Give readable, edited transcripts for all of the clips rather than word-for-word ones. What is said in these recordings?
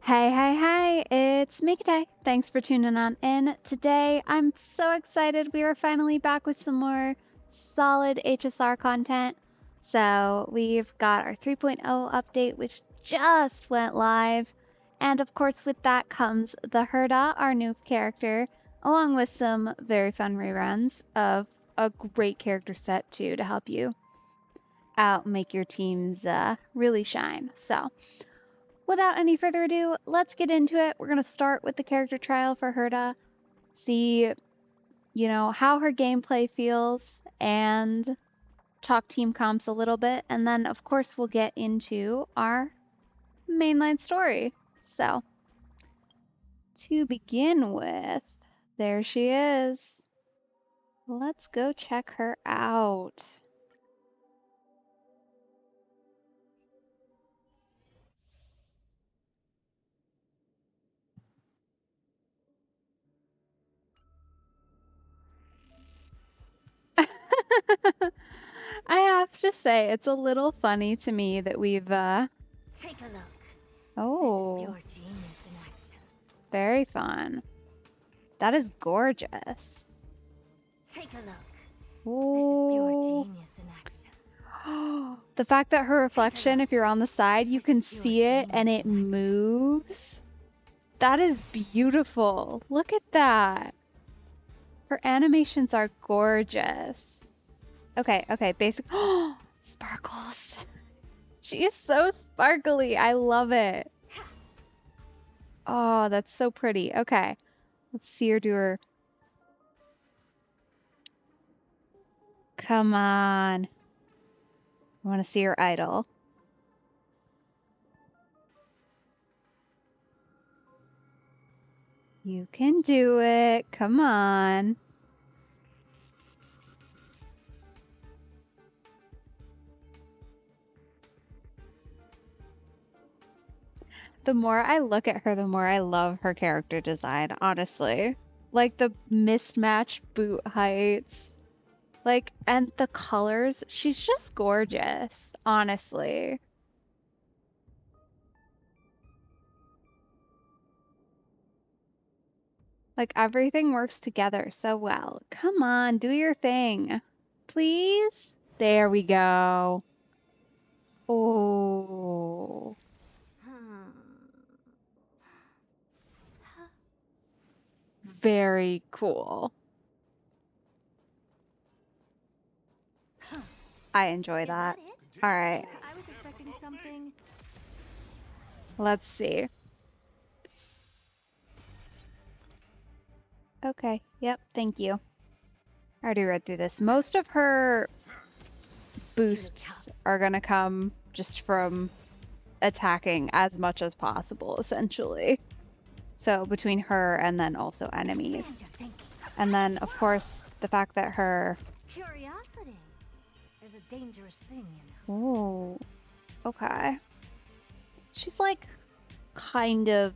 Hey, hey, hey, it's Mikade. Thanks for tuning on in. Today, I'm so excited we are finally back with some more solid HSR content. So, we've got our 3.0 update, which just went live. And of course, with that comes the Herda, our new character, along with some very fun reruns of a great character set, too, to help you out, make your teams really shine. So, without any further ado, let's get into it. We're going to start with the character trial for Herda, see, how her gameplay feels, and talk team comps a little bit. And then, of course, we'll get into our mainline story. So, to begin with, there she is. Let's go check her out. I have to say, it's a little funny to me that we've, Take a look. oh, This is pure genius in action. very fun. That is gorgeous. Take a look. Ooh. This is pure genius in action. The fact that her reflection, if you're on the side, you can see it and it moves. That is beautiful. Look at that. Her animations are gorgeous. Okay, basic. Sparkles. She is so sparkly. I love it. Oh, that's so pretty. Okay, let's see her do her. Come on. I want to see her idol. You can do it. Come on. The more I look at her, the more I love her character design, honestly. Like the mismatched boot heights. Like, and the colors. She's just gorgeous, honestly. Like, everything works together so well. Come on, do your thing. Please? There we go. Oh. Very cool. I enjoy that. All right. I was expecting something. Let's see. Okay, yep, thank you. I already read through this. Most of her boosts are gonna come just from attacking as much as possible, essentially. So between her and then also enemies. And then, of course, the fact that her... Curiosity is a dangerous thing, you know. Oh, okay. She's like kind of...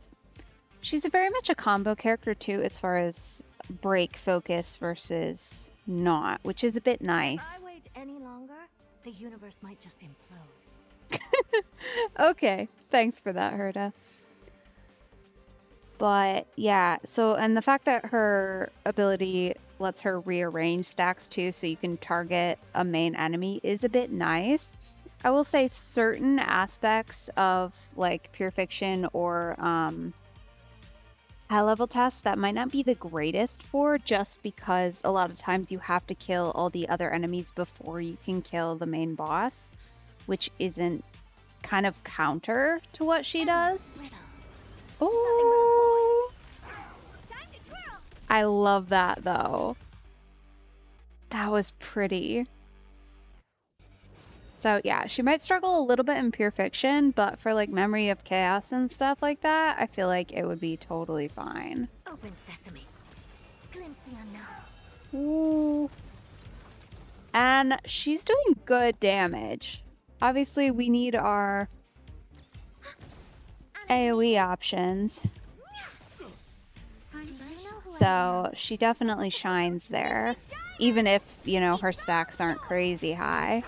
She's very much a combo character too, as far as break focus versus not, which is a bit nice. If I wait any longer, the universe might just implode. Okay, thanks for that, Herda. But yeah, so, and the fact that her ability lets her rearrange stacks too, so you can target a main enemy is a bit nice. I will say certain aspects of like Pure Fiction or high level tasks that might not be the greatest for, just because a lot of times you have to kill all the other enemies before you can kill the main boss, which isn't kind of counter to what she does. Ooh. I love that though. That was pretty. So yeah, she might struggle a little bit in Pure Fiction, but for like Memory of Chaos and stuff like that, I feel like it would be totally fine. Open sesame. Glimpse the unknown. Ooh. And she's doing good damage. Obviously, we need our AoE options. So she definitely shines there, even if, her stacks aren't crazy high.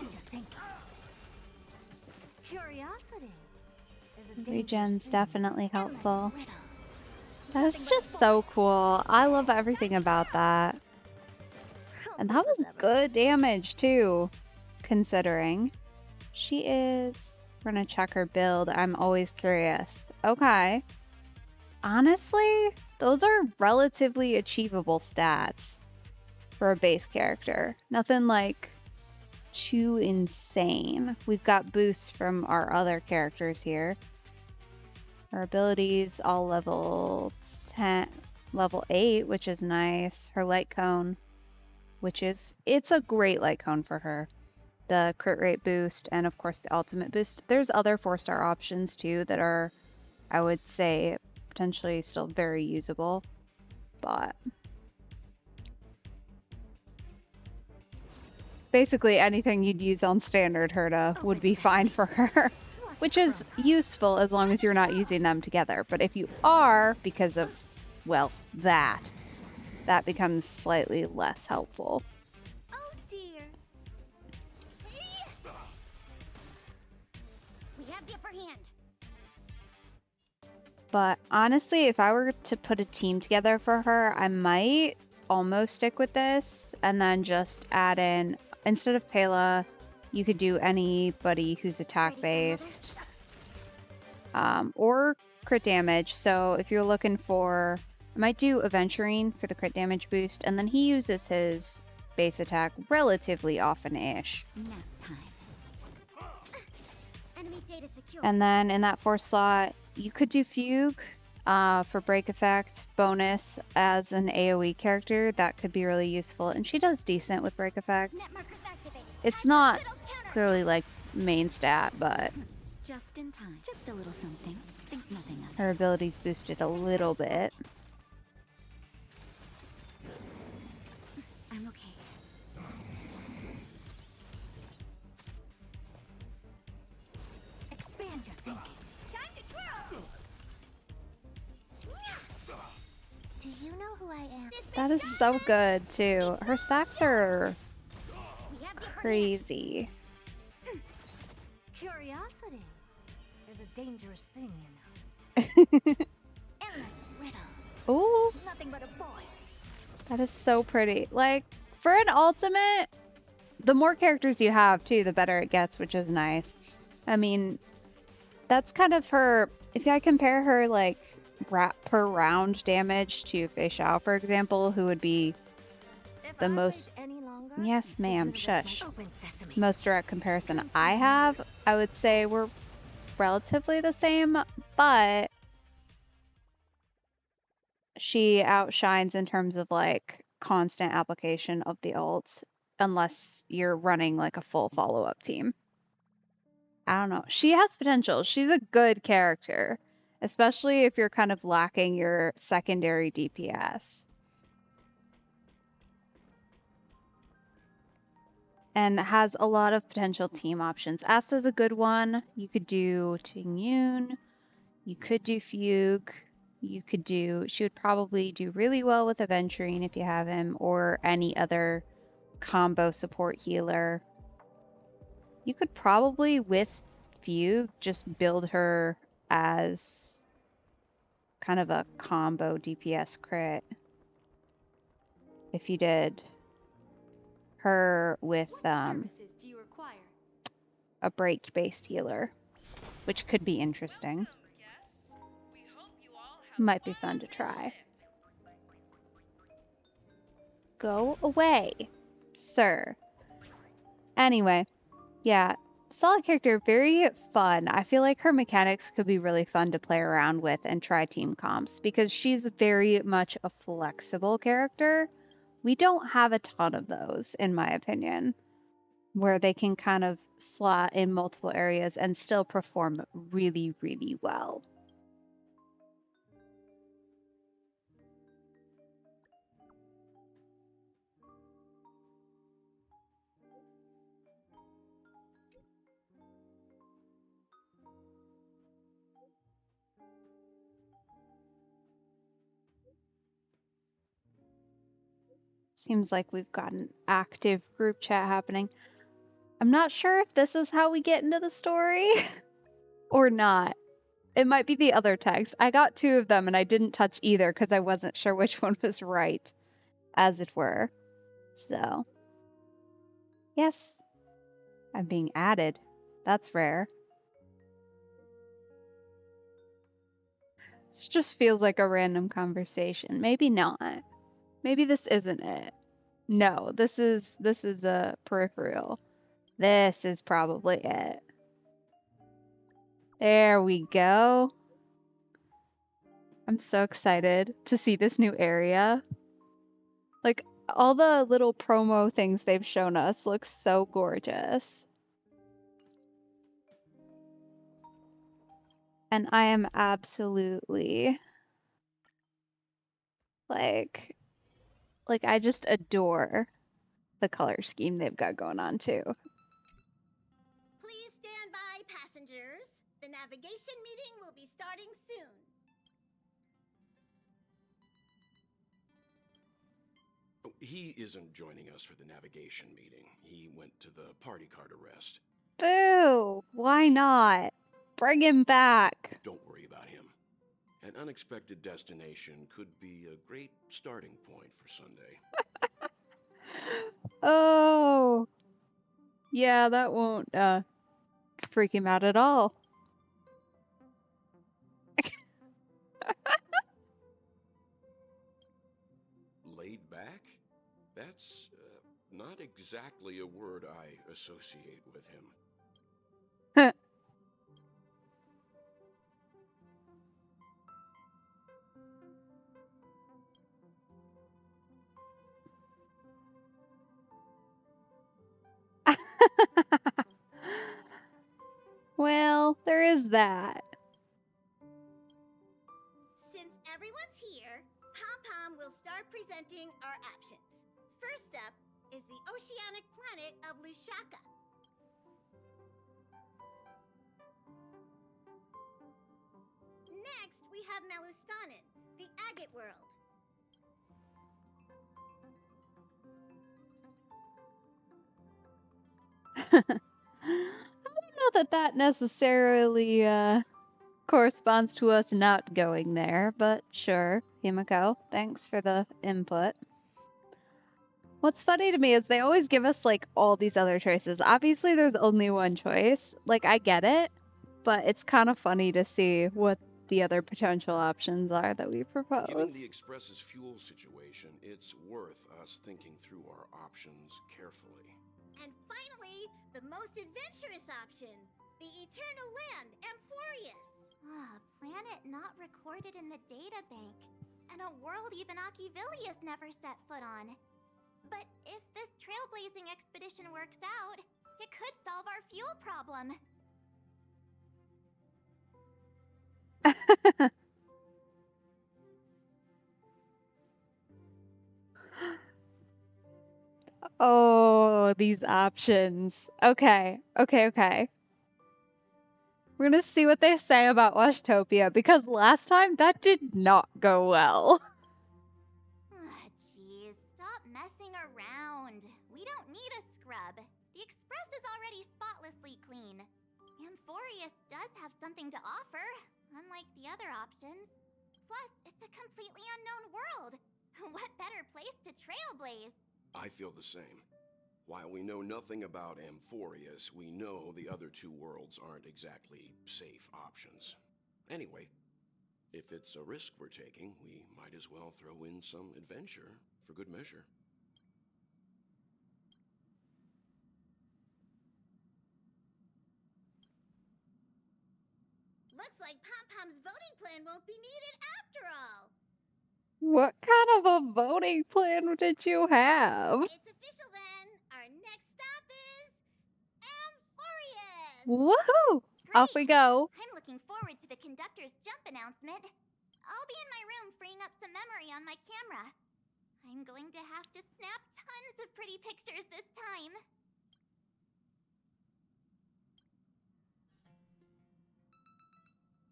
Expand your thinking. Curiosity is a dangerous Regen's thing. definitely Endless helpful. riddles. That is just so cool. I love everything about that. And that was good damage too, considering. She is... We're gonna check her build. I'm always curious. Okay. Honestly, those are relatively achievable stats for a base character. Nothing like too insane. We've got boosts from our other characters here. Her abilities all level 10, level 8, which is nice. Her light cone, it's a great light cone for her. The crit rate boost and of course the ultimate boost. There's other 4-star options too that are, I would say, potentially still very usable, but basically anything you'd use on standard Herta would be fine for her, which is useful as long as you're not using them together. But if you are, because of, well, that becomes slightly less helpful. Oh dear. We have the upper hand. But honestly, if I were to put a team together for her, I might almost stick with this and then just add in, instead of Pela, you could do anybody who's attack based or crit damage. So if you're looking for, I might do Aventurine for the crit damage boost, and then he uses his base attack relatively often-ish. Nap time. Enemy data secure. And then in that 4th slot, you could do Fugue for break effect bonus as an AoE character. That could be really useful, and she does decent with break effect. Net markers activated. It's not clearly like main stat, but Just in time. Just a little something. Think nothing of it. her abilities boosted a little bit. I'm okay. Expand your thinking. Time to twirl. Do you know who I am? That is so good too. Her stacks are We have the upper hand. crazy. Curiosity is a dangerous thing, you know. Endless riddles. Ooh, Nothing but a void. that is so pretty. Like, for an ultimate, the more characters you have too, the better it gets, which is nice. I mean, that's kind of her, if I compare her like per round damage to Fei Xiao, for example, who would be If the I most, wait any longer, yes the ma'am, universe shush, might open sesame. most direct comparison I have, I would say we're relatively the same, but she outshines in terms of like constant application of the ult, unless you're running like a full follow-up team. I don't know. She has potential. She's a good character, especially if you're kind of lacking your secondary DPS. And has a lot of potential team options. Asta's a good one. You could do Ting Yun. You could do Fugue. You could do, she would probably do really well with Aventurine if you have him, or any other combo support healer. You could probably, with Fugue, just build her as kind of a combo DPS crit. If you did her with Services do you require? a break-based healer, which could be interesting. Might be fun to try. Go away, sir. Anyway, yeah, solid character, very fun. I feel like her mechanics could be really fun to play around with and try team comps, because she's very much a flexible character. We don't have a ton of those, in my opinion, where they can kind of slot in multiple areas and still perform really, really well. Seems like we've got an active group chat happening. I'm not sure if this is how we get into the story or not. It might be the other text. I got 2 of them and I didn't touch either because I wasn't sure which one was right, as it were. So, yes, I'm being added. That's rare. This just feels like a random conversation. Maybe not. Maybe this isn't it. No, this is a peripheral. This is probably it. There we go. I'm so excited to see this new area. Like, all the little promo things they've shown us look so gorgeous. And I am absolutely like I just adore the color scheme they've got going on too. Please stand by, passengers. The navigation meeting will be starting soon. He isn't joining us for the navigation meeting. He went to the party card arrest. Boo! Why not? Bring him back. Don't worry about him. An unexpected destination could be a great starting point for Sunday. Oh. Yeah, that won't freak him out at all. Laid back? That's not exactly a word I associate with him. Well, there is that. Since everyone's here, Pom-Pom will start presenting our options. First up is the oceanic planet of Lushaka. Next, we have Melustanin, the agate world. I don't know that necessarily corresponds to us not going there, but sure, Himiko, thanks for the input. What's funny to me is they always give us like all these other choices. Obviously, there's only one choice. Like, I get it, but it's kind of funny to see what the other potential options are that we propose. Given the Express's fuel situation, it's worth us thinking through our options carefully. And finally, the most adventurous option, the eternal land, Amphorius. Ah, planet not recorded in the databank, and a world even Akivilius never set foot on. But if this trailblazing expedition works out, it could solve our fuel problem. Oh, these options. Okay. We're gonna see what they say about Washtopia, because last time that did not go well. Ah, jeez, stop messing around. We don't need a scrub. The Express is already spotlessly clean. Amphorius does have something to offer, unlike the other options. Plus, it's a completely unknown world. What better place to trailblaze? I feel the same. While we know nothing about Amphorius, we know the other 2 worlds aren't exactly safe options. Anyway, if it's a risk we're taking, we might as well throw in some adventure for good measure. Looks like Pom-Pom's voting plan won't be needed after all. What kind of a voting plan did you have? It's official then. Our next stop is Amphorius. Woohoo! Off we go. I'm looking forward to the conductor's jump announcement. I'll be in my room freeing up some memory on my camera. I'm going to have to snap tons of pretty pictures this time.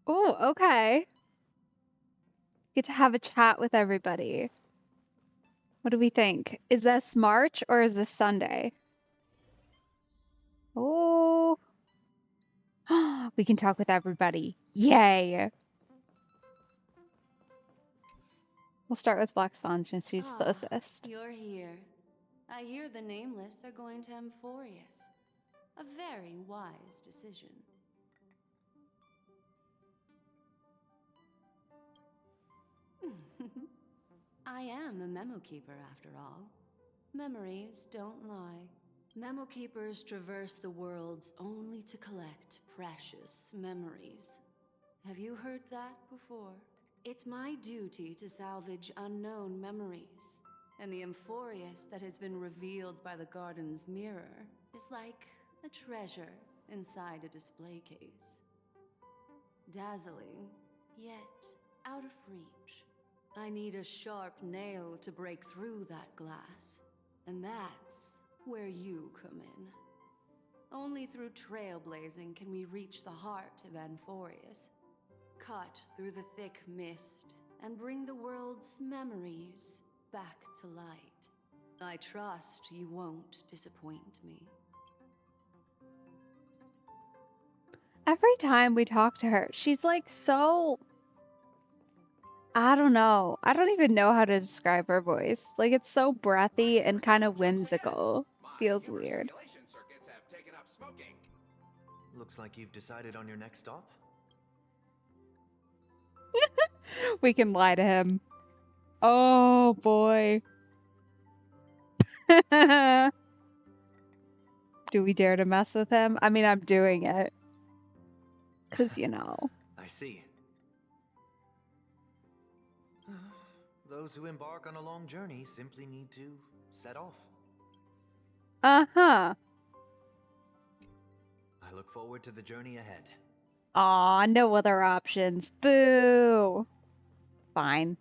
Oh, okay. Get to have a chat with everybody. What do we think? Is this March or is this Sunday? Oh. We can talk with everybody. Yay! We'll start with Black Swan since she's closest. You're here. I hear the Nameless are going to Amphorius. A very wise decision. I am a memo keeper after all. Memories don't lie. Memo keepers traverse the worlds only to collect precious memories. Have you heard that before? It's my duty to salvage unknown memories. And the Amphorius that has been revealed by the garden's mirror is like a treasure inside a display case. Dazzling, yet out of reach. I need a sharp nail to break through that glass. And that's where you come in. Only through trailblazing can we reach the heart of Amphorius. Cut through the thick mist and bring the world's memories back to light. I trust you won't disappoint me. Every time we talk to her, she's like so... I don't know. I don't even know how to describe her voice. Like, it's so breathy and kind of whimsical. Feels weird. Looks like you've decided on your next stop. We can lie to him. Oh, boy. Do we dare to mess with him? I mean, I'm doing it. Because, you know. I see. Those who embark on a long journey simply need to set off. Uh-huh. I look forward to the journey ahead. Aw, no other options. Boo! Fine.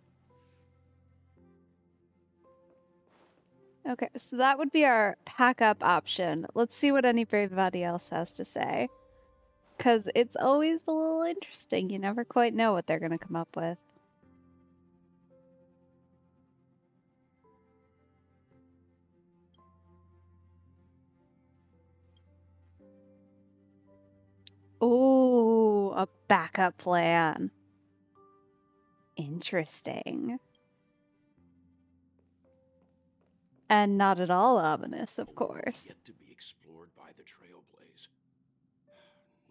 Okay, so that would be our pack-up option. Let's see what anybody else has to say. Because it's always a little interesting. You never quite know what they're going to come up with. Ooh, a backup plan. Interesting. And not at all ominous, of course. Yet to be explored by the Trailblaze.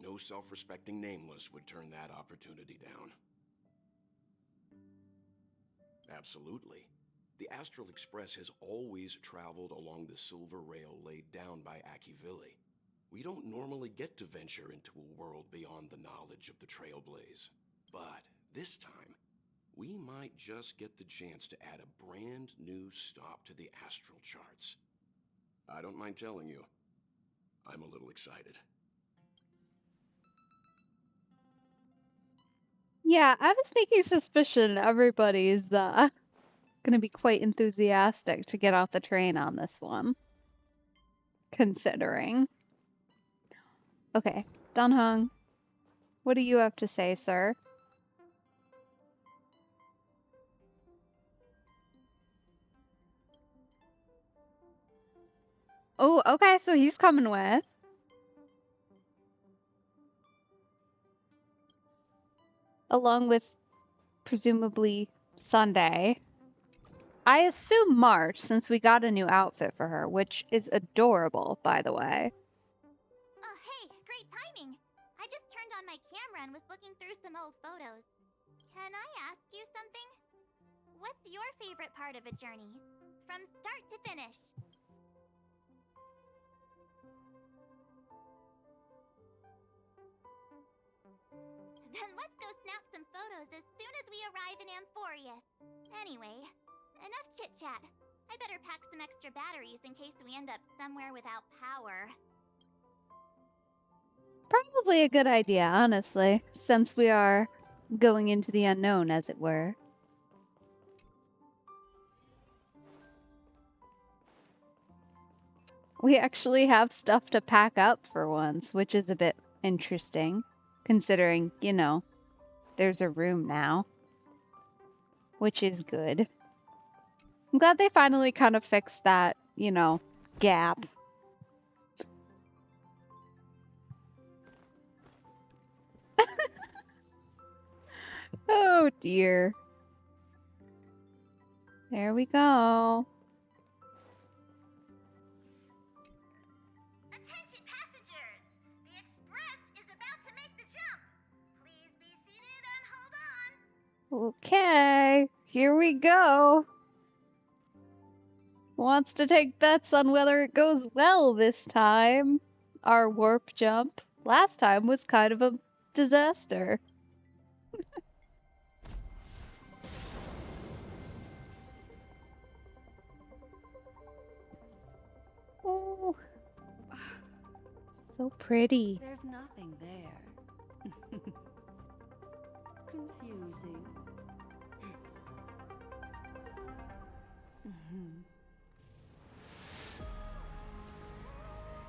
No self-respecting Nameless would turn that opportunity down. Absolutely. The Astral Express has always traveled along the silver rail laid down by Akivili. We don't normally get to venture into a world beyond the knowledge of the Trailblaze. But this time, we might just get the chance to add a brand new stop to the astral charts. I don't mind telling you, I'm a little excited. Yeah, I have a sneaky suspicion everybody's gonna be quite enthusiastic to get off the train on this one. Considering. Okay, Dunhung, what do you have to say, sir? Oh, okay, so he's coming with. Along with, presumably, Sunday. I assume March, since we got a new outfit for her, which is adorable, by the way. Oh, hey, great timing. I just turned on my camera and was looking through some old photos. Can I ask you something? What's your favorite part of a journey? From start to finish? Then let's go snap some photos as soon as we arrive in Amphorius. Anyway, enough chit-chat. I better pack some extra batteries in case we end up somewhere without power. Probably a good idea, honestly, since we are going into the unknown, as it were. We actually have stuff to pack up for once, which is a bit interesting, considering, you know, there's a room now, which is good. I'm glad they finally kind of fixed that, you know, gap. Oh dear. There we go. Attention passengers! The express is about to make the jump. Please be seated and hold on. Okay, here we go. Wants to take bets on whether it goes well this time. Our warp jump last time was kind of a disaster. Oh, so pretty. There's nothing there. Confusing.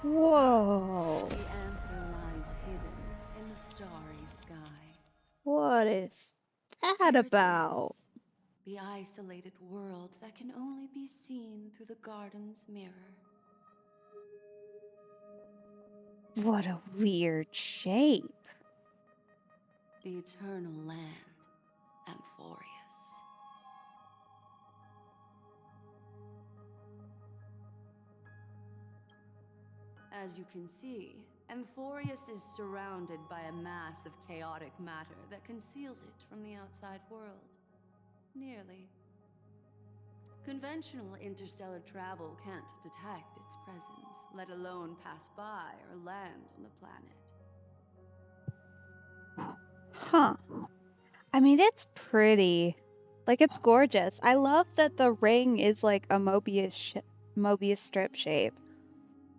Whoa. The answer lies hidden in the starry sky. What is that Here it about? is, the isolated world that can only be seen through the garden's mirror. What a weird shape. The eternal land, Amphorius. As you can see, Amphorius is surrounded by a mass of chaotic matter that conceals it from the outside world. Nearly. Conventional interstellar travel can't detect its presence, let alone pass by or land on the planet. Huh. I mean, it's pretty. Like, it's gorgeous. I love that the ring is like a Mobius strip shape.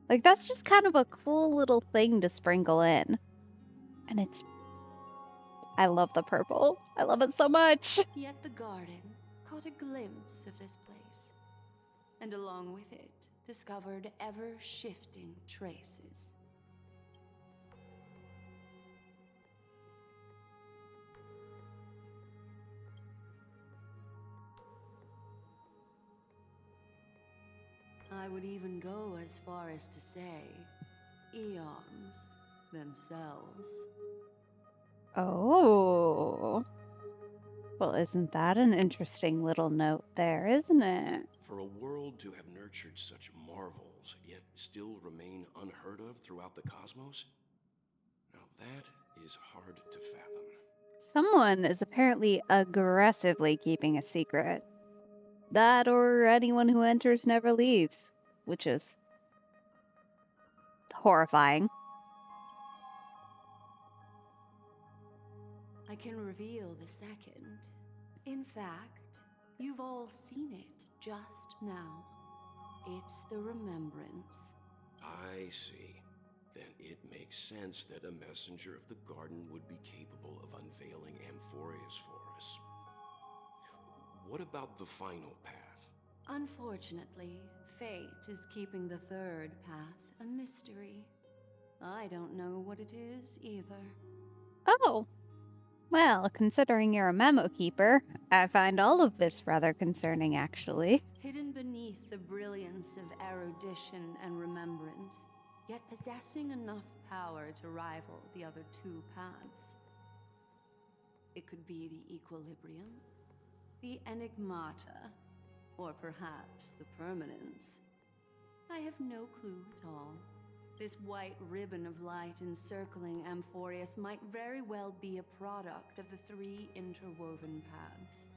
Like, that's just kind of a cool little thing to sprinkle in. And I love the purple. I love it so much. Yet the garden caught a glimpse of this place, and along with it, discovered ever-shifting traces. I would even go as far as to say, eons themselves. Oh. Well, isn't that an interesting little note there, isn't it? For a world to have nurtured such marvels, yet still remain unheard of throughout the cosmos? Now that is hard to fathom. Someone is apparently aggressively keeping a secret. That or anyone who enters never leaves, which is horrifying. I can reveal the second. In fact, you've all seen it just now. It's the remembrance. I see. Then it makes sense that a messenger of the garden would be capable of unveiling Amphorius for us. What about the final path? Unfortunately, fate is keeping the third path a mystery. I don't know what it is either. Oh. Well, considering you're a memo keeper, I find all of this rather concerning, actually. Hidden beneath the brilliance of erudition and remembrance, yet possessing enough power to rival the other two paths. It could be the equilibrium, the enigmata, or perhaps the permanence. I have no clue at all. This white ribbon of light encircling Amphorius might very well be a product of the three interwoven paths.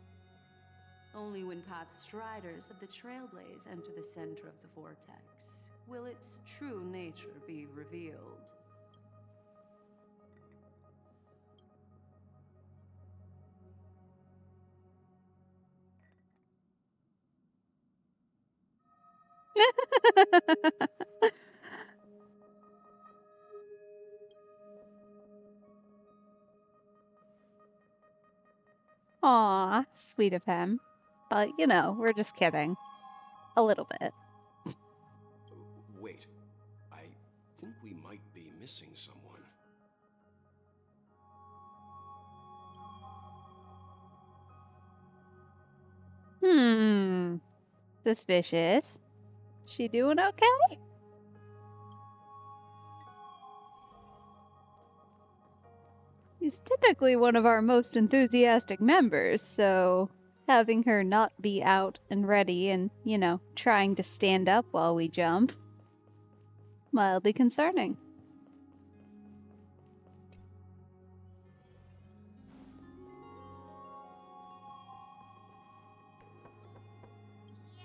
Only when path striders of the Trailblaze enter the center of the vortex will its true nature be revealed. Aw, sweet of him. But, you know, we're just kidding. A little bit. Wait, I think we might be missing someone. Suspicious. She doing okay? She's typically one of our most enthusiastic members, so having her not be out and ready and, trying to stand up while we jump, mildly concerning. Yeah.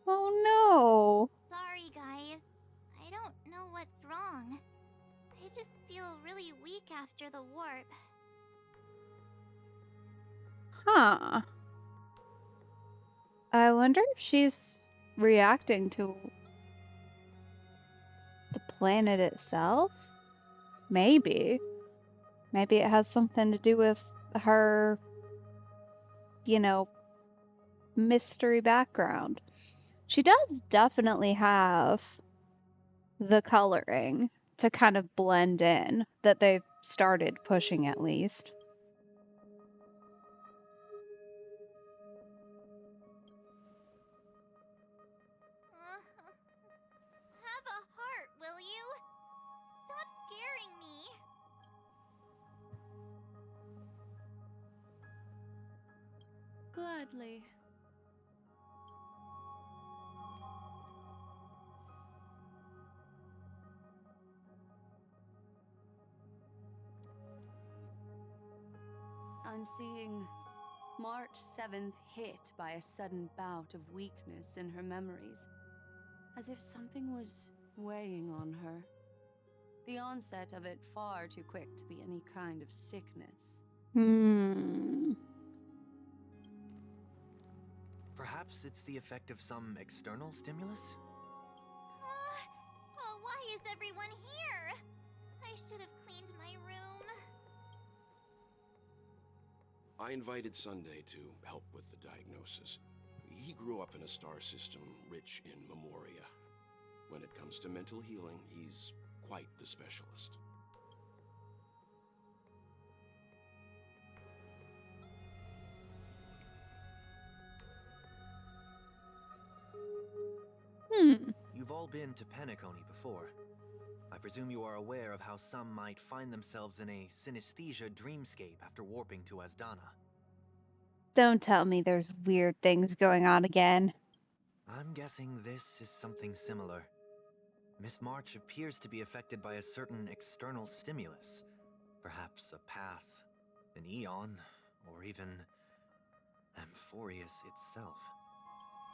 Oh no! Sorry, guys. I don't know what's wrong. I just feel really weak after the warp. Huh. I wonder if she's reacting to the planet itself? Maybe. Maybe it has something to do with her, mystery background. She does definitely have the coloring to kind of blend in that they've started pushing at least. Have a heart, will you? Stop scaring me. Gladly. I'm seeing March 7th hit by a sudden bout of weakness in her memories, as if something was weighing on her. The onset of it far too quick to be any kind of sickness. Perhaps it's the effect of some external stimulus? Oh, why is everyone here? I should have cleaned my room. I invited Sunday to help with the diagnosis. He grew up in a star system rich in memoria. When it comes to mental healing, he's quite the specialist. You've all been to Penacony before. I presume you are aware of how some might find themselves in a synesthesia dreamscape after warping to Asdana. Don't tell me there's weird things going on again. I'm guessing this is something similar. Miss March appears to be affected by a certain external stimulus. Perhaps a path, an eon, or even Amphorius itself.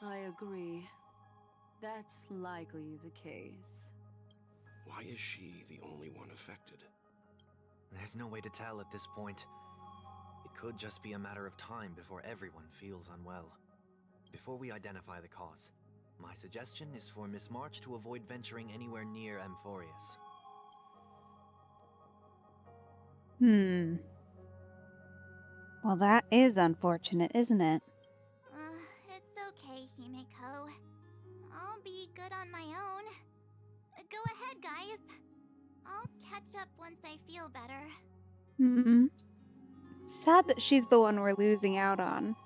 I agree. That's likely the case. Why is she the only one affected? There's no way to tell at this point. It could just be a matter of time before everyone feels unwell. Before we identify the cause, my suggestion is for Miss March to avoid venturing anywhere near Amphorius. Well, that is unfortunate, isn't it? It's okay, Himeko. I'll be good on my own. Go ahead, guys. I'll catch up once I feel better. Sad that she's the one we're losing out on.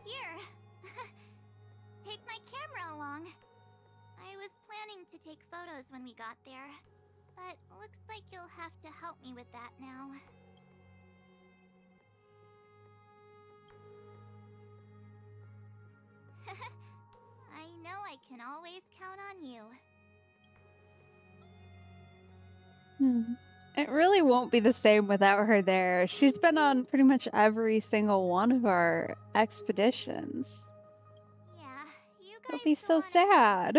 Here. Take my camera along. I was planning to take photos when we got there, but looks like you'll have to help me with that now. I know I can always count on you. It really won't be the same without her there. She's been on pretty much every single one of our expeditions. Yeah, you It'll guys be go so on ahead. sad.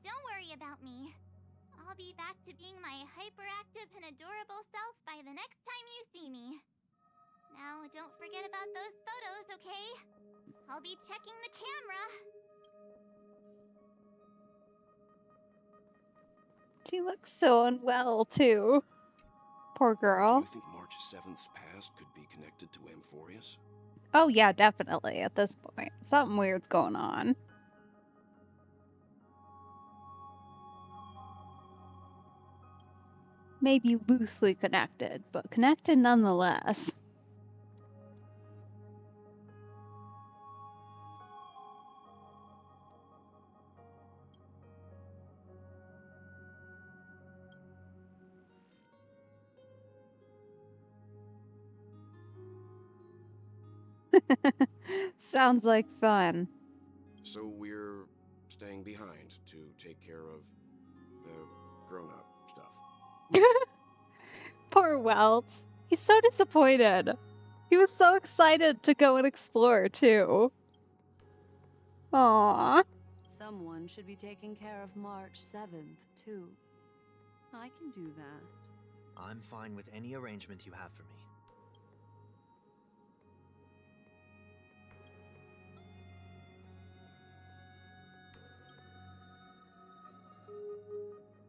Don't worry about me. I'll be back to being my hyperactive and adorable self by the next time you see me. Now, don't forget about those photos, okay? I'll be checking the camera. She looks so unwell, too. Poor Do girl. you think March 7th's past could be connected to Amphorius? Oh, yeah, definitely at this point. Something weird's going on. Maybe loosely connected, but connected nonetheless. Sounds like fun. So we're staying behind to take care of the grown-up stuff. Poor Welt. He's so disappointed. He was so excited to go and explore, too. Aww. Someone should be taking care of March 7th, too. I can do that. I'm fine with any arrangement you have for me.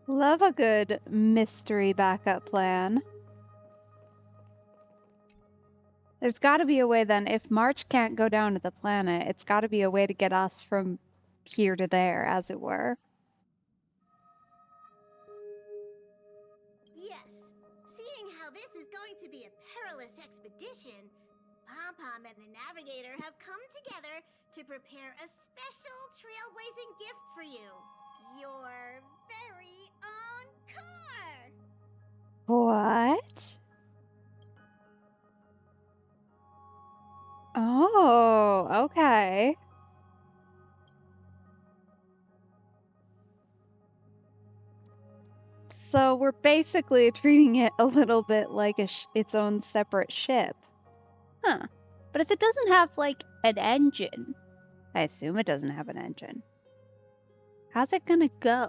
Love a good mystery backup plan. There's got to be a way then, if March can't go down to the planet, it's got to be a way to get us from here to there, as it were. Yes. Seeing how this is going to be a perilous expedition, Pom-Pom and the Navigator have come together to prepare a special trailblazing gift for you. Your very own car! What? Oh, okay. So we're basically treating it a little bit like its own separate ship. Huh. But if it doesn't have, like, an engine, I assume it doesn't have an engine. How's it gonna go?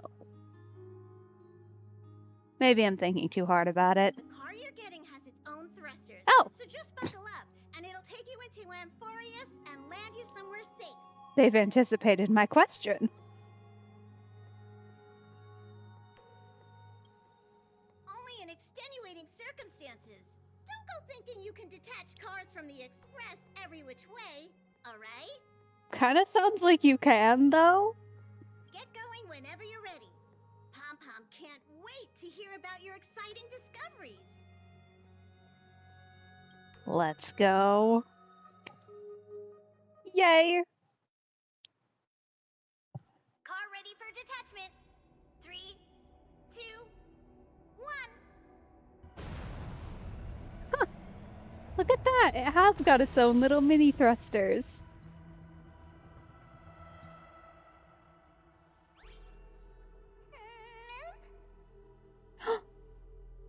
Maybe I'm thinking too hard about it. The car you're getting has its own thrusters. Oh! So just buckle up, and it'll take you into Amphorius and land you somewhere safe. They've anticipated my question. Only in extenuating circumstances. Don't go thinking you can detach cars from the Express every which way, alright? Kinda sounds like you can, though. Get going whenever you're ready. Pom-Pom can't wait to hear about your exciting discoveries. Let's go. Yay! Car ready for detachment. 3, 2, 1. Look at that! It has got its own little mini thrusters.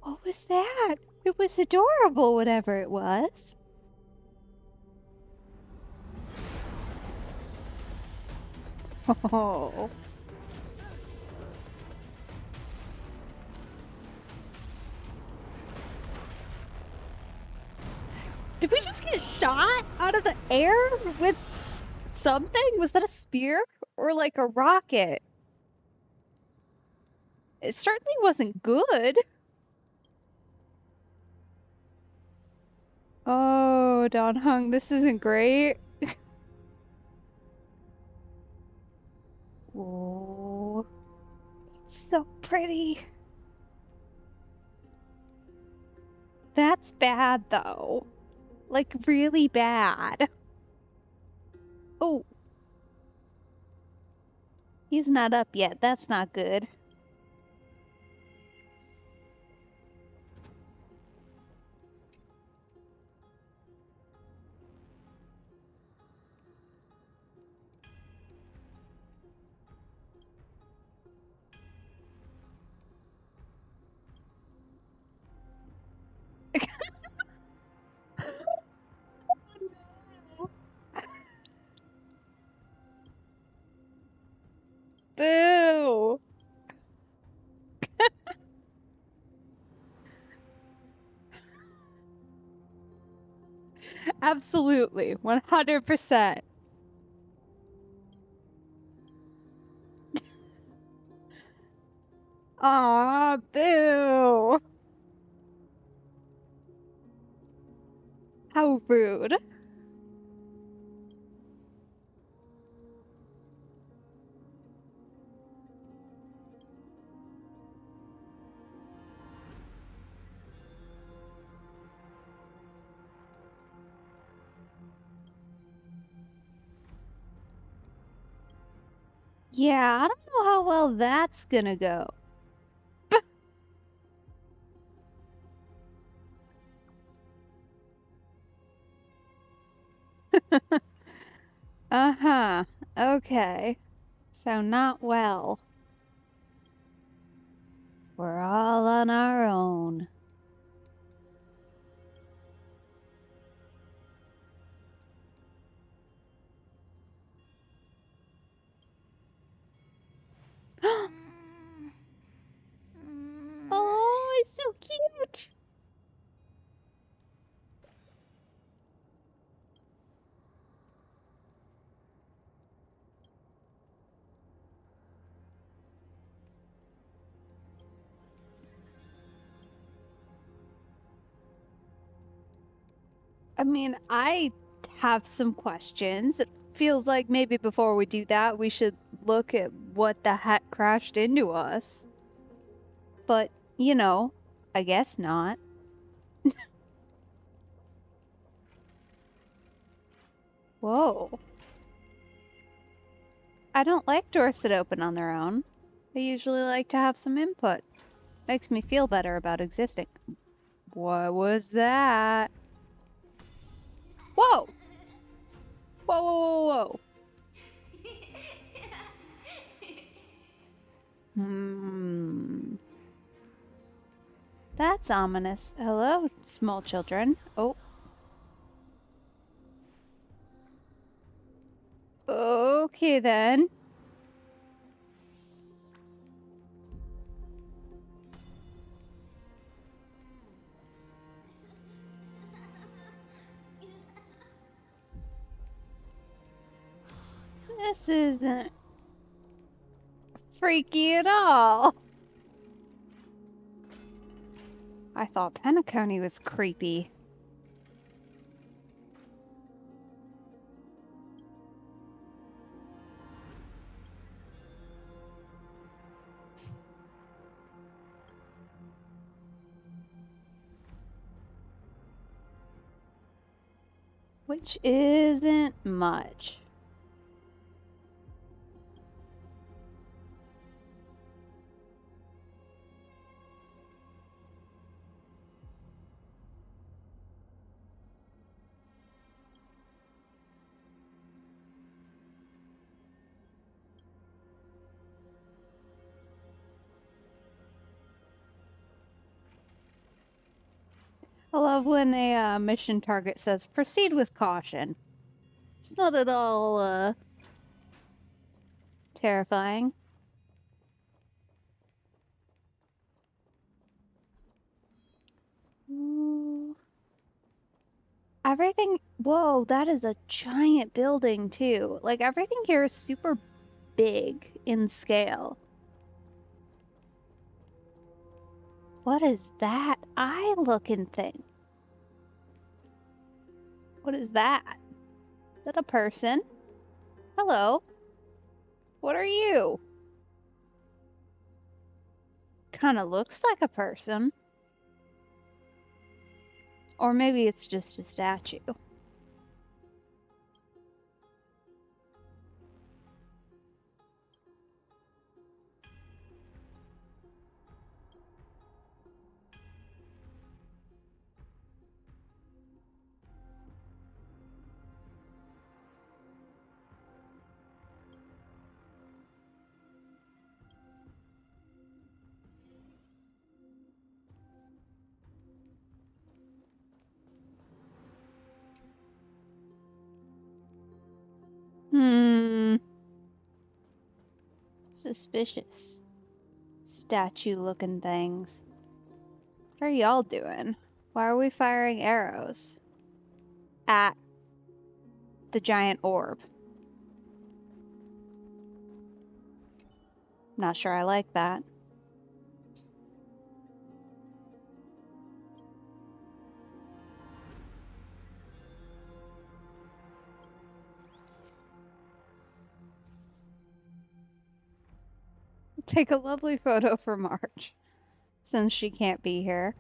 What was that? It was adorable, whatever it was. Oh. Did we just get shot out of the air with something? Was that a spear or like a rocket? It certainly wasn't good. Oh, Don Hung, this isn't great. Oh, it's so pretty. That's bad, though. Like, really bad. Oh. He's not up yet. That's not good. Boo! Absolutely. 100%. Aw, boo! How rude. Yeah, I don't know how well that's gonna go. Uh-huh. Okay. So not well. We're all on our own. Oh, it's so cute. I mean, I have some questions. It feels like maybe before we do that, we should look at what the heck crashed into us. But, you know, I guess not. Whoa. I don't like doors that open on their own. I usually like to have some input. Makes me feel better about existing. What was that? Whoa! Whoa, whoa, whoa, whoa. Hmm. That's ominous. Hello, small children. Oh. Okay then. This isn't freaky at all. I thought Penacony was creepy. Which isn't much. I love when a mission target says, proceed with caution. It's not at all, terrifying. Ooh. Everything, whoa, that is a giant building too. Like everything here is super big in scale. What is that eye-looking thing? What is that? Is that a person? Hello. What are you? Kinda looks like a person. Or maybe it's just a statue. Hmm. Suspicious. Statue-looking things. What are y'all doing? Why are we firing arrows? At the giant orb. Not sure I like that. Take a lovely photo for March, since she can't be here.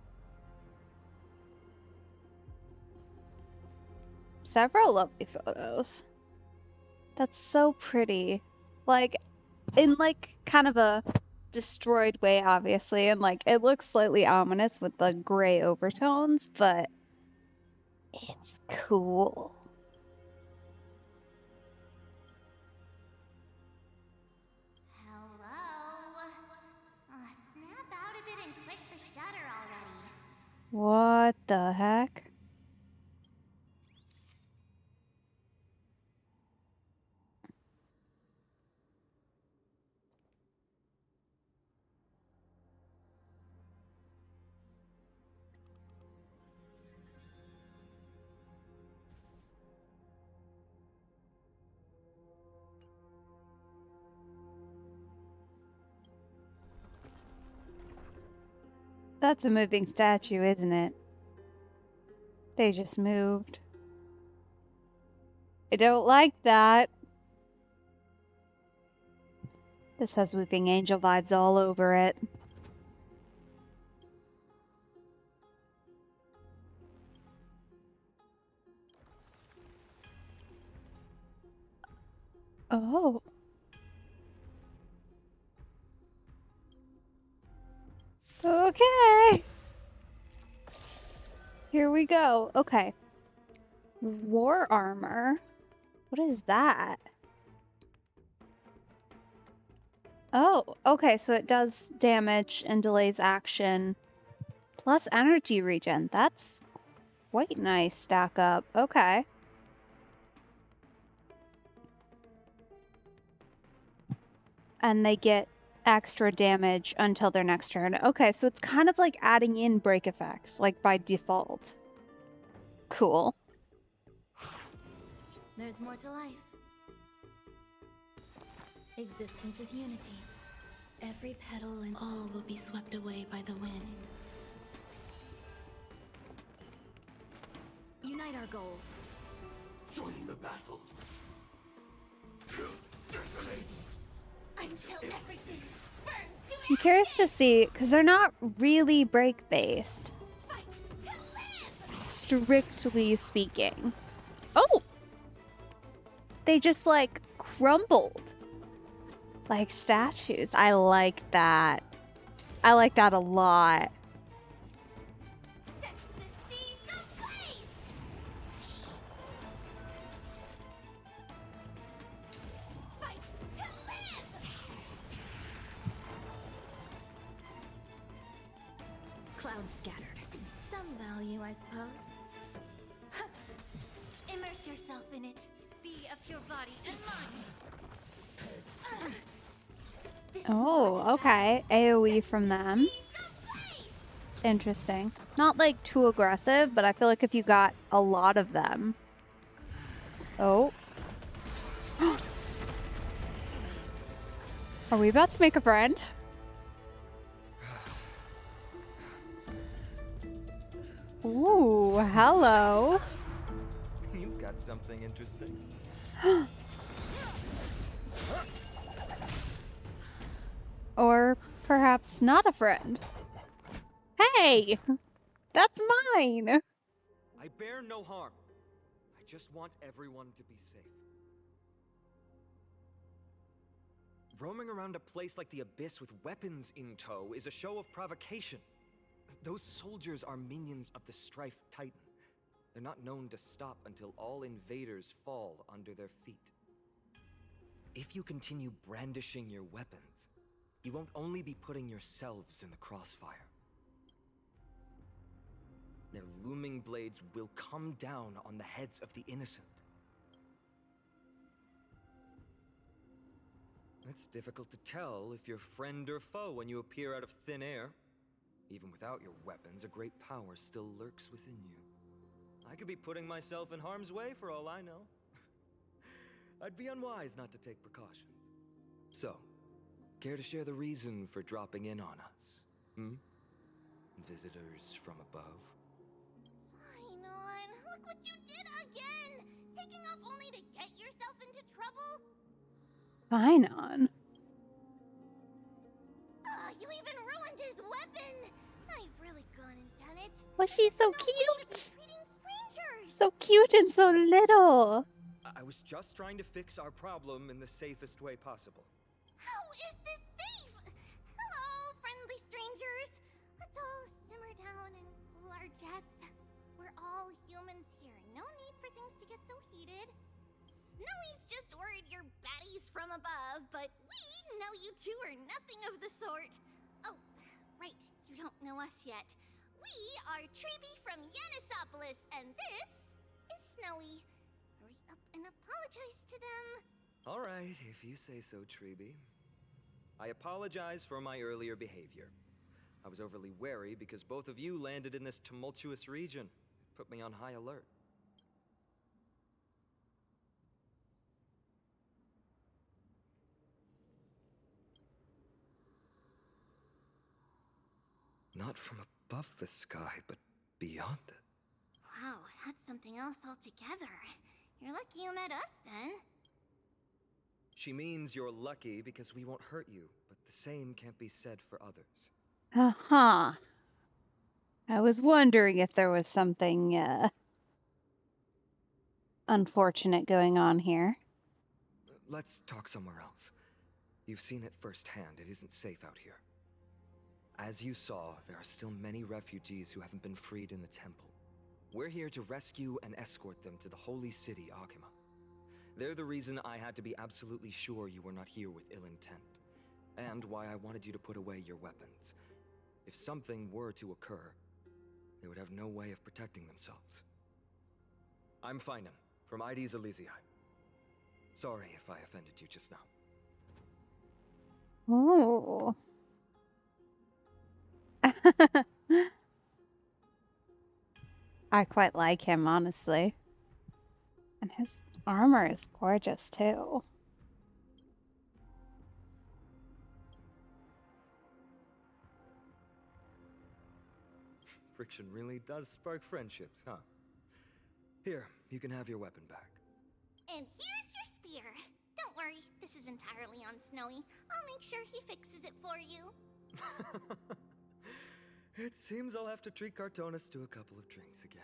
Several lovely photos. That's so pretty. Like, in like kind of a destroyed way, obviously, and like it looks slightly ominous with the gray overtones, but it's cool. What the heck? That's a moving statue, isn't it? They just moved. I don't like that. This has Weeping Angel vibes all over it. Oh. Okay. Here we go. Okay. War armor. What is that? Oh, okay, so it does damage and delays action. Plus energy regen. That's quite nice stack up. Okay. And they get extra damage until their next turn. Okay, so it's kind of like adding in break effects, like by default. Cool. There's more to life. Existence is unity. Every petal and all will be swept away by the wind. Unite our goals. Join the battle. Detonate. Until everything burns to I'm curious to see, because they're not really break-based, fight to live! strictly speaking. Oh! They just, like, crumbled. Like statues. I like that. I like that a lot. Set the seas ablaze! Fight to live! Clouds scattered. Some value, I suppose. Immerse yourself in it. Be of your body and mind. Oh, okay. AoE from them. Interesting. Not like too aggressive, but I feel like if you got a lot of them. Oh. Are we about to make a friend? Ooh, hello. You've got something interesting. Or perhaps not a friend. Hey! That's mine! I bear no harm. I just want everyone to be safe. Roaming around a place like the Abyss with weapons in tow is a show of provocation. Those soldiers are minions of the Strife Titan. They're not known to stop until all invaders fall under their feet. If you continue brandishing your weapons, you won't only be putting yourselves in the crossfire. Their looming blades will come down on the heads of the innocent. It's difficult to tell if you're friend or foe when you appear out of thin air. Even without your weapons, a great power still lurks within you. I could be putting myself in harm's way for all I know. I'd be unwise not to take precautions. So, care to share the reason for dropping in on us? Visitors from above? Fainon, look what you did again! Taking off only to get yourself into trouble? Fainon. You even ruined his weapon! Now you've really gone and done it. Well, she's so No way to be cute! treating strangers! So cute and so little! I was just trying to fix our problem in the safest way possible. How is this safe? Hello, friendly strangers. Let's all simmer down and cool our jets. We're all humans here. No need for things to get so heated. Snowy's just worried you're baddies from above, but we know you two are nothing of the sort. Oh, right, you don't know us yet. We are Treeby from Yanisopolis, and this is Snowy. Hurry up and apologize to them. All right, if you say so, Treeby. I apologize for my earlier behavior. I was overly wary because both of you landed in this tumultuous region. It put me on high alert. Not from above the sky, but beyond it. Wow, that's something else altogether. You're lucky you met us, then. She means you're lucky because we won't hurt you, but the same can't be said for others. Uh-huh. I was wondering if there was something, unfortunate going on here. Let's talk somewhere else. You've seen it firsthand. It isn't safe out here. As you saw, there are still many refugees who haven't been freed in the temple. We're here to rescue and escort them to the holy city, Akima. They're the reason I had to be absolutely sure you were not here with ill intent, and why I wanted you to put away your weapons. If something were to occur, they would have no way of protecting themselves. I'm Finan, from Ides Elysiae. Sorry if I offended you just now. Ooh. I quite like him, honestly. And his armor is gorgeous, too. Friction really does spark friendships, huh? Here, you can have your weapon back. And here's your spear. Don't worry, this is entirely on Snowy. I'll make sure he fixes it for you. It seems I'll have to treat Cartonis to a couple of drinks again.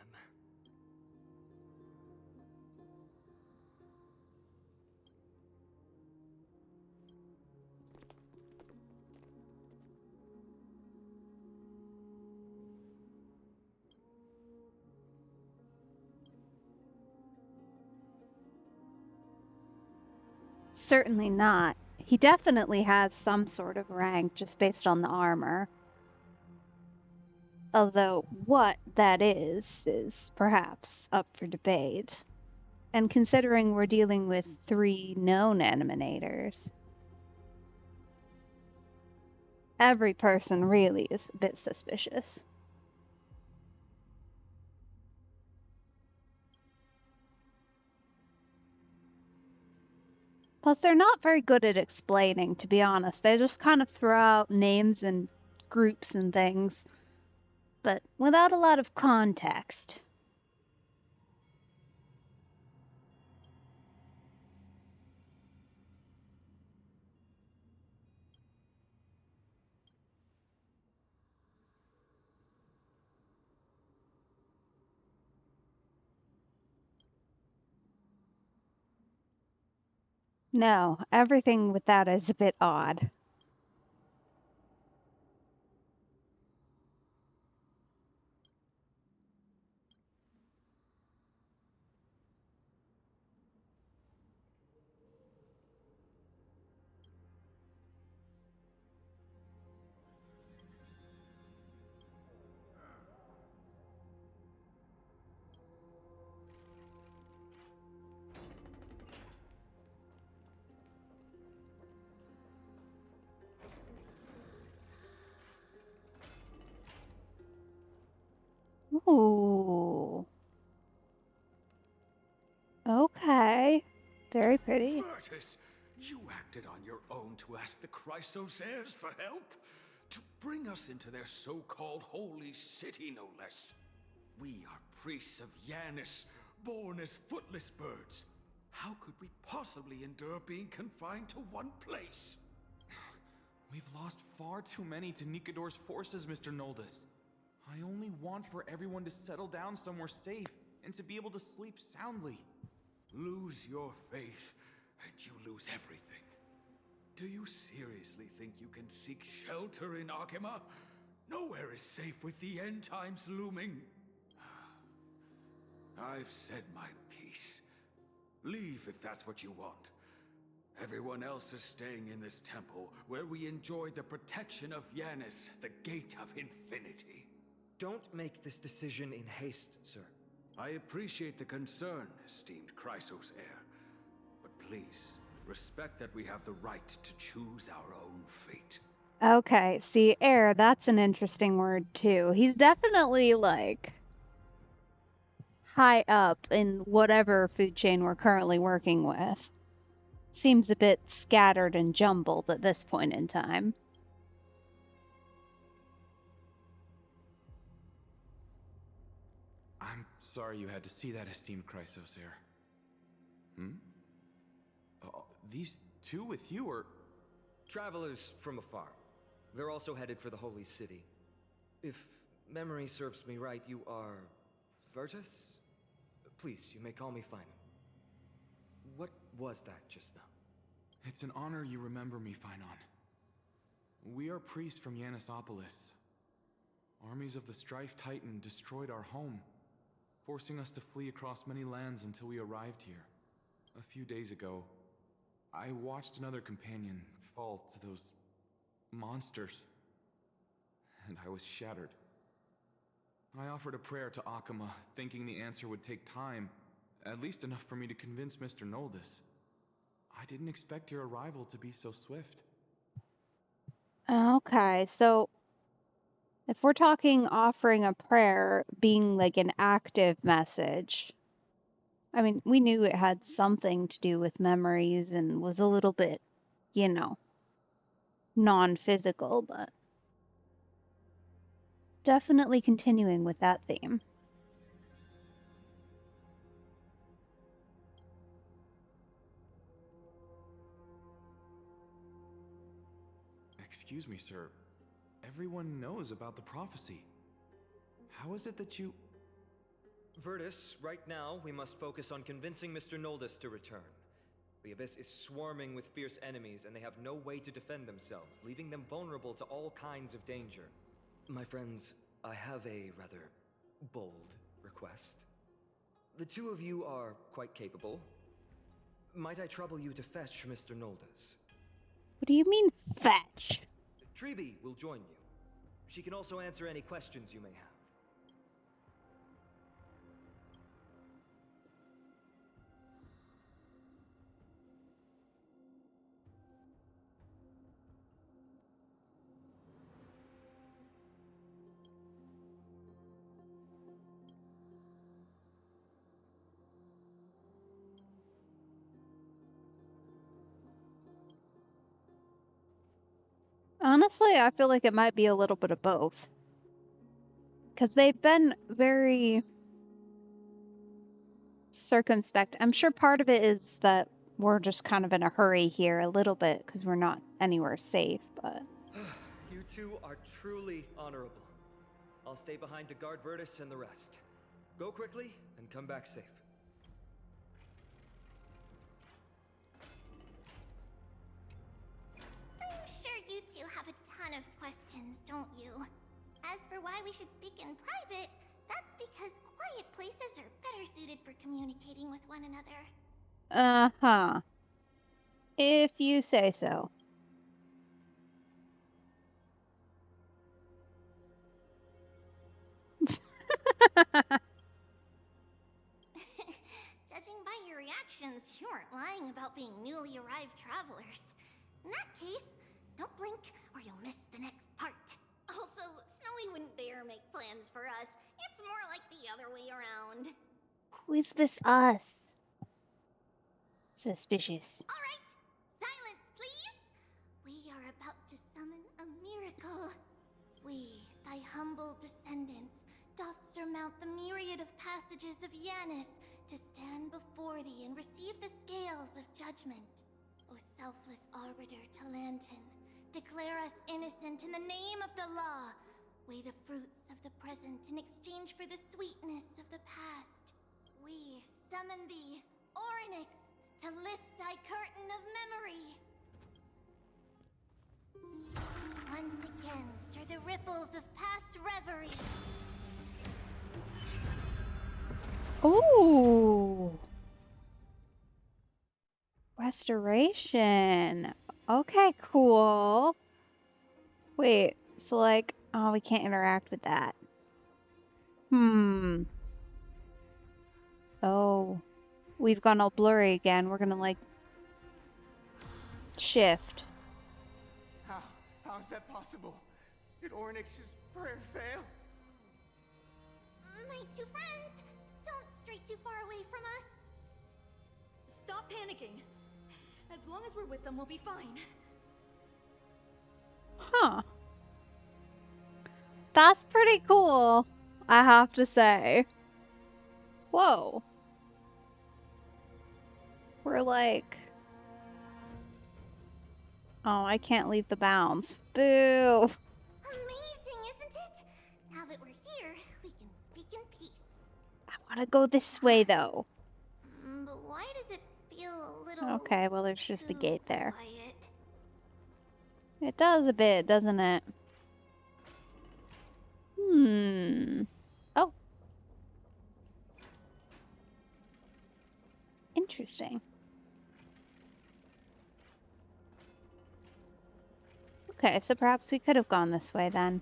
Certainly not. He definitely has some sort of rank just based on the armor. Although what that is perhaps up for debate. And considering we're dealing with 3 known animators, every person really is a bit suspicious. Plus, they're not very good at explaining, to be honest. They just kind of throw out names and groups and things, but without a lot of context. No, everything with that is a bit odd. Ooh. Okay. Very pretty. Virtus, you acted on your own to ask the Chrysos heirs for help? To bring us into their so-called holy city, no less. We are priests of Yanis, born as footless birds. How could we possibly endure being confined to one place? We've lost far too many to Nikador's forces, Mr. Noldus. I only want for everyone to settle down somewhere safe and to be able to sleep soundly. Lose your faith, and you lose everything. Do you seriously think you can seek shelter in Akima? Nowhere is safe with the end times looming. I've said my piece. Leave if that's what you want. Everyone else is staying in this temple, where we enjoy the protection of Yanis, the Gate of Infinity. Don't make this decision in haste, sir. I appreciate the concern, esteemed Chrysos heir. But please, respect that we have the right to choose our own fate. Okay, see, heir, that's an interesting word too. He's definitely like high up in whatever food chain we're currently working with. Seems a bit scattered and jumbled at this point in time. I'm sorry you had to see that, esteemed Chrysos heir. These two with you are... Travelers from afar. They're also headed for the Holy City. If memory serves me right, you are... Virtus? Please, you may call me Phainon. What was that just now? It's an honor you remember me, Phainon. We are priests from Yanissopolis. Armies of the Strife Titan destroyed our home, forcing us to flee across many lands until we arrived here. A few days ago, I watched another companion fall to those monsters, and I was shattered. I offered a prayer to Akama, thinking the answer would take time, at least enough for me to convince Mr. Noldus. I didn't expect your arrival to be so swift. Okay, so if we're talking offering a prayer being like an active message, I mean, we knew it had something to do with memories and was a little bit, you know, non-physical, but definitely continuing with that theme. Excuse me, sir. Everyone knows about the prophecy. How is it that you... Virtus, right now, we must focus on convincing Mr. Noldus to return. The Abyss is swarming with fierce enemies, and they have no way to defend themselves, leaving them vulnerable to all kinds of danger. My friends, I have a rather bold request. The two of you are quite capable. Might I trouble you to fetch Mr. Noldus? What do you mean, fetch? Treeby will join you. She can also answer any questions you may have. Honestly, I feel like it might be a little bit of both. Because they've been very circumspect. I'm sure part of it is that we're just kind of in a hurry here a little bit because we're not anywhere safe, but... You two are truly honorable. I'll stay behind to guard Virtus and the rest. Go quickly and come back safe. I'm sure you two have a ton of questions, don't you? As for why we should speak in private, that's because quiet places are better suited for communicating with one another. Uh-huh. If you say so. Judging by your reactions, you aren't lying about being newly arrived travelers. In that case, don't blink or you'll miss the next part. Also, Snowy wouldn't dare make plans for us. It's more like the other way around. Who is this us? Suspicious. All right, silence, please. We are about to summon a miracle. We, thy humble descendants, doth surmount the myriad of passages of Yanis to stand before thee and receive the scales of judgment. O selfless arbiter Talantin, declare us innocent in the name of the law. Weigh the fruits of the present in exchange for the sweetness of the past. We summon thee, Orynyx, to lift thy curtain of memory. Once again, stir the ripples of past reverie. Ooh. Restoration. Okay, cool. Wait, so like, oh, we can't interact with that. Hmm. Oh. We've gone all blurry again. We're gonna, like, shift. How is that possible? Did Ornyx's prayer fail? My two friends, don't stray too far away from us. Stop panicking. As long as we're with them, we'll be fine. Huh. That's pretty cool, I have to say. Whoa. We're like... Oh, I can't leave the bounds. Boo! Amazing, isn't it? Now that we're here, we can speak in peace. I want to go this way, though. But why does it feel a little Okay, well, there's just a too gate there. quiet? It does a bit, doesn't it? Oh. Interesting. Okay, so perhaps we could have gone this way then.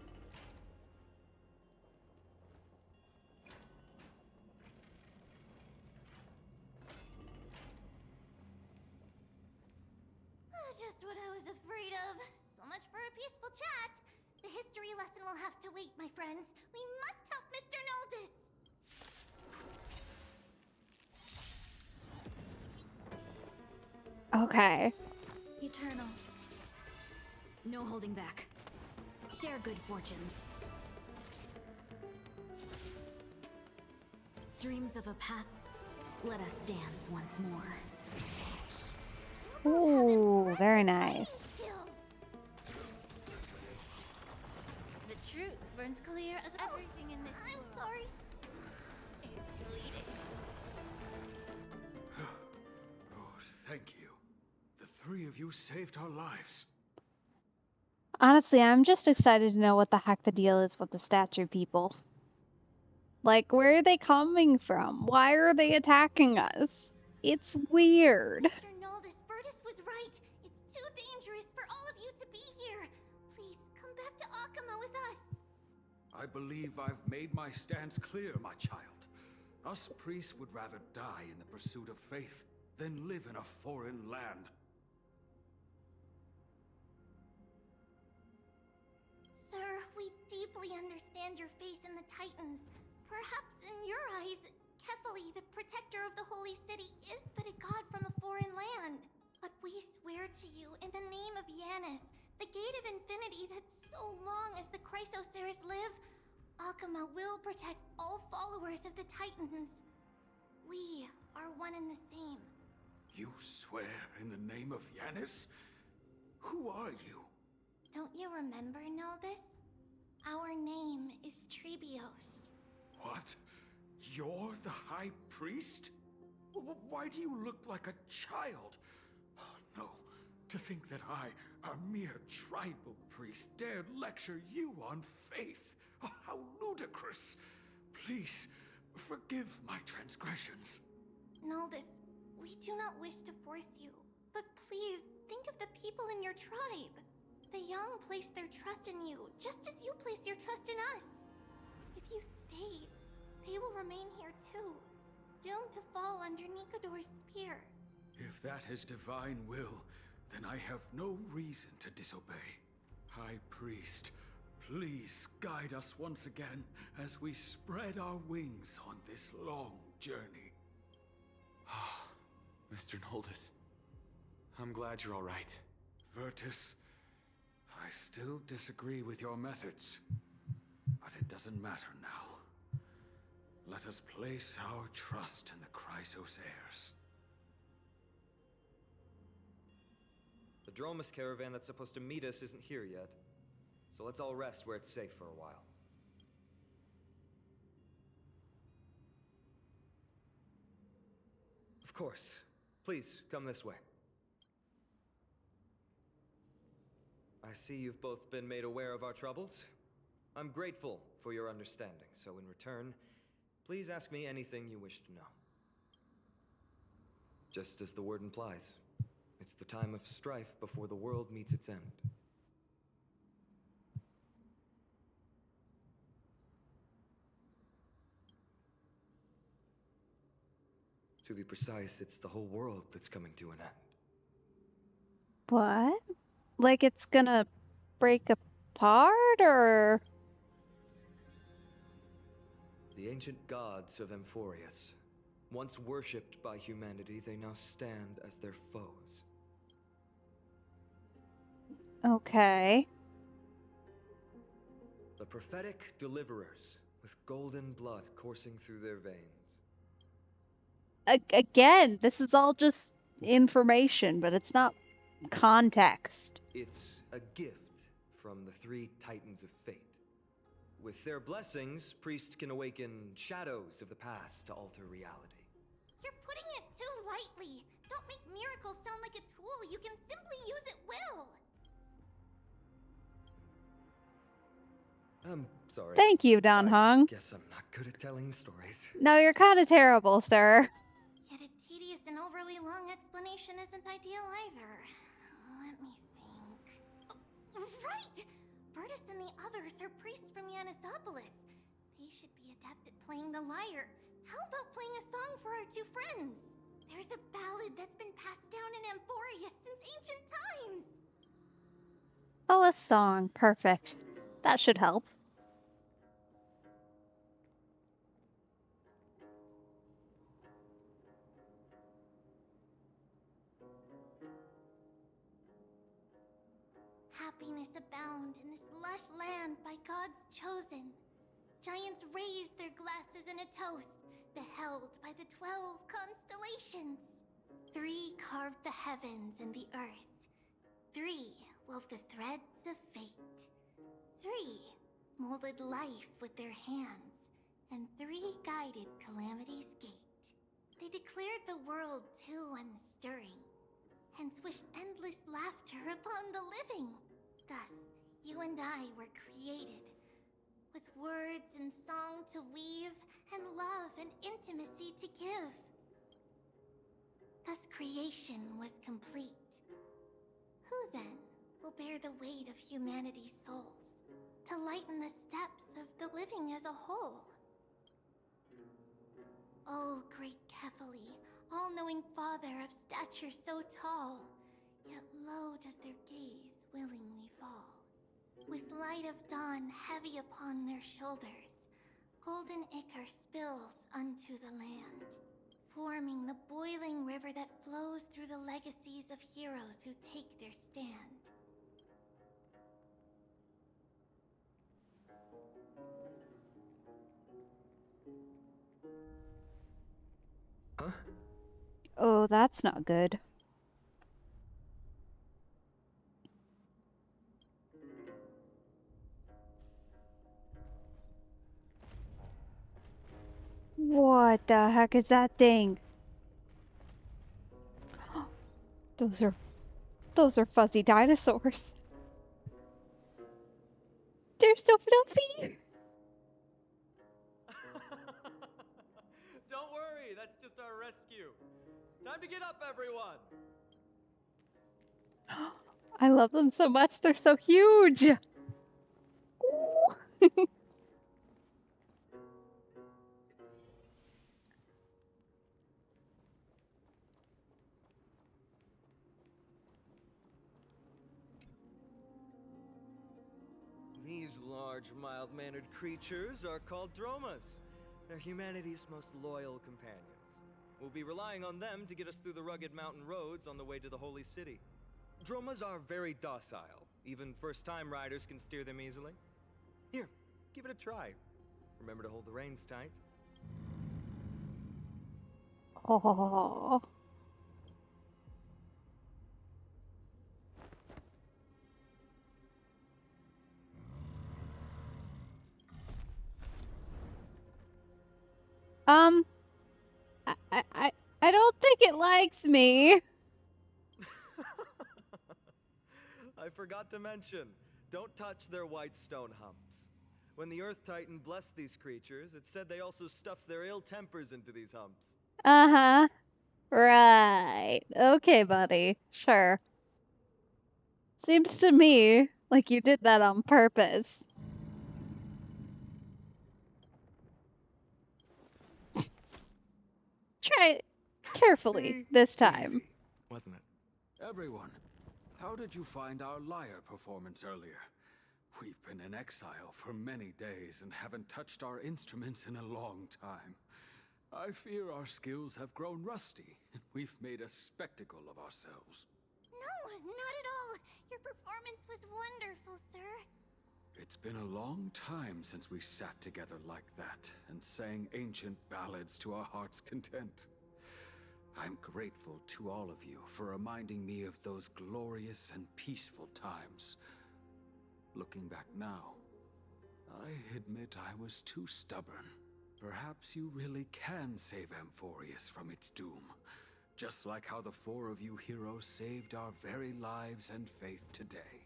Just what I was afraid of. So much for a peaceful chat. The history lesson will have to wait, my friends. We must help Mr. Noldus. Okay. Eternal. No holding back. Share good fortunes. Dreams of a path. Let us dance once more. Ooh, very nice. The truth burns clear as everything in this I'm world sorry. is bleeding. Oh, thank you. The three of you saved our lives. Honestly, I'm just excited to know what the heck the deal is with the statue people. Like, where are they coming from? Why are they attacking us? It's weird. Mr. Noldus, Virtus was right. It's too dangerous for all of you to be here. Please, come back to Akama with us. I believe I've made my stance clear, my child. Us priests would rather die in the pursuit of faith than live in a foreign land. Sir, we deeply understand your faith in the Titans. Perhaps in your eyes, Kefali, the protector of the Holy City, is but a god from a foreign land. But we swear to you, in the name of Yanis, the Gate of Infinity, that so long as the Chrysoceres live, Akama will protect all followers of the Titans. We are one and the same. You swear in the name of Yanis? Who are you? Don't you remember, Noldus? Our name is Trebios. What? You're the High Priest? Why do you look like a child? Oh no, to think that I, a mere tribal priest, dared lecture you on faith. Oh, how ludicrous! Please, forgive my transgressions. Noldus, we do not wish to force you, but please think of the people in your tribe. The young place their trust in you, just as you place your trust in us. If you stay, they will remain here too, doomed to fall under Nikodor's spear. If that is divine will, then I have no reason to disobey. High Priest, please guide us once again as we spread our wings on this long journey. Mr. Noldus, I'm glad you're all right. Virtus, I still disagree with your methods, but it doesn't matter now. Let us place our trust in the Chrysoceres. The Dromus caravan that's supposed to meet us isn't here yet, so let's all rest where it's safe for a while. Of course. Please, come this way. I see you've both been made aware of our troubles. I'm grateful for your understanding, so in return, please ask me anything you wish to know. Just as the word implies, it's the time of strife before the world meets its end. To be precise, it's the whole world that's coming to an end. What? Like it's gonna break apart, or? The ancient gods of Amphorius. Once worshipped by humanity, they now stand as their foes. Okay. The prophetic deliverers, with golden blood coursing through their veins. Again, this is all just information, but it's not context. It's a gift from the three Titans of Fate. With their blessings, priests can awaken shadows of the past to alter reality. You're putting it too lightly. Don't make miracles sound like a tool you can simply use at will. I'm sorry. Thank you, Don Hong. Guess I'm not good at telling stories. No, you're kind of terrible, sir. Yet a tedious and overly long explanation isn't ideal either. Let me think. Oh, right! Virtus and the others are priests from Yanisopolis. They should be adept at playing the lyre. How about playing a song for our two friends? There's a ballad that's been passed down in Amphorius since ancient times. Oh, a song. Perfect. That should help. Happiness abound in this lush land by God's chosen. Giants raise their glasses in a toast, beheld by the 12 constellations. 3 carved the heavens and the earth. 3 wove the threads of fate. 3 molded life with their hands, and 3 guided calamity's gate. They declared the world too unstirring, hence wished endless laughter upon the living. Thus, you and I were created, with words and song to weave, and love and intimacy to give. Thus creation was complete. Who then will bear the weight of humanity's souls, to lighten the steps of the living as a whole? O great Kefali, all-knowing father of stature so tall, yet low does their gaze willingly fall. With light of dawn heavy upon their shoulders, golden ichor spills unto the land, forming the boiling river that flows through the legacies of heroes who take their stand. Huh? Oh, that's not good. What the heck is that thing? Those are fuzzy dinosaurs. They're so fluffy. Don't worry, that's just our rescue. Time to get up, everyone. I love them so much. They're so huge. These large, mild-mannered creatures are called Dromas. They're humanity's most loyal companions. We'll be relying on them to get us through the rugged mountain roads on the way to the Holy City. Dromas are very docile. Even first-time riders can steer them easily. Here, give it a try. Remember to hold the reins tight. Oh. I don't think it likes me. I forgot to mention, don't touch their white stone humps. When the Earth Titan blessed these creatures, it said they also stuffed their ill tempers into these humps. Uh-huh. Right. Okay, buddy. Sure. Seems to me like you did that on purpose. Try Carefully, See? this time. Easy, wasn't it? Everyone, how did you find our lyre performance earlier? We've been in exile for many days and haven't touched our instruments in a long time. I fear our skills have grown rusty, and we've made a spectacle of ourselves. No, not at all. Your performance was wonderful, sir. It's been a long time since we sat together like that and sang ancient ballads to our heart's content. I'm grateful to all of you for reminding me of those glorious and peaceful times. Looking back now, I admit I was too stubborn. Perhaps you really can save Amphorius from its doom, just like how the four of you heroes saved our very lives and faith today.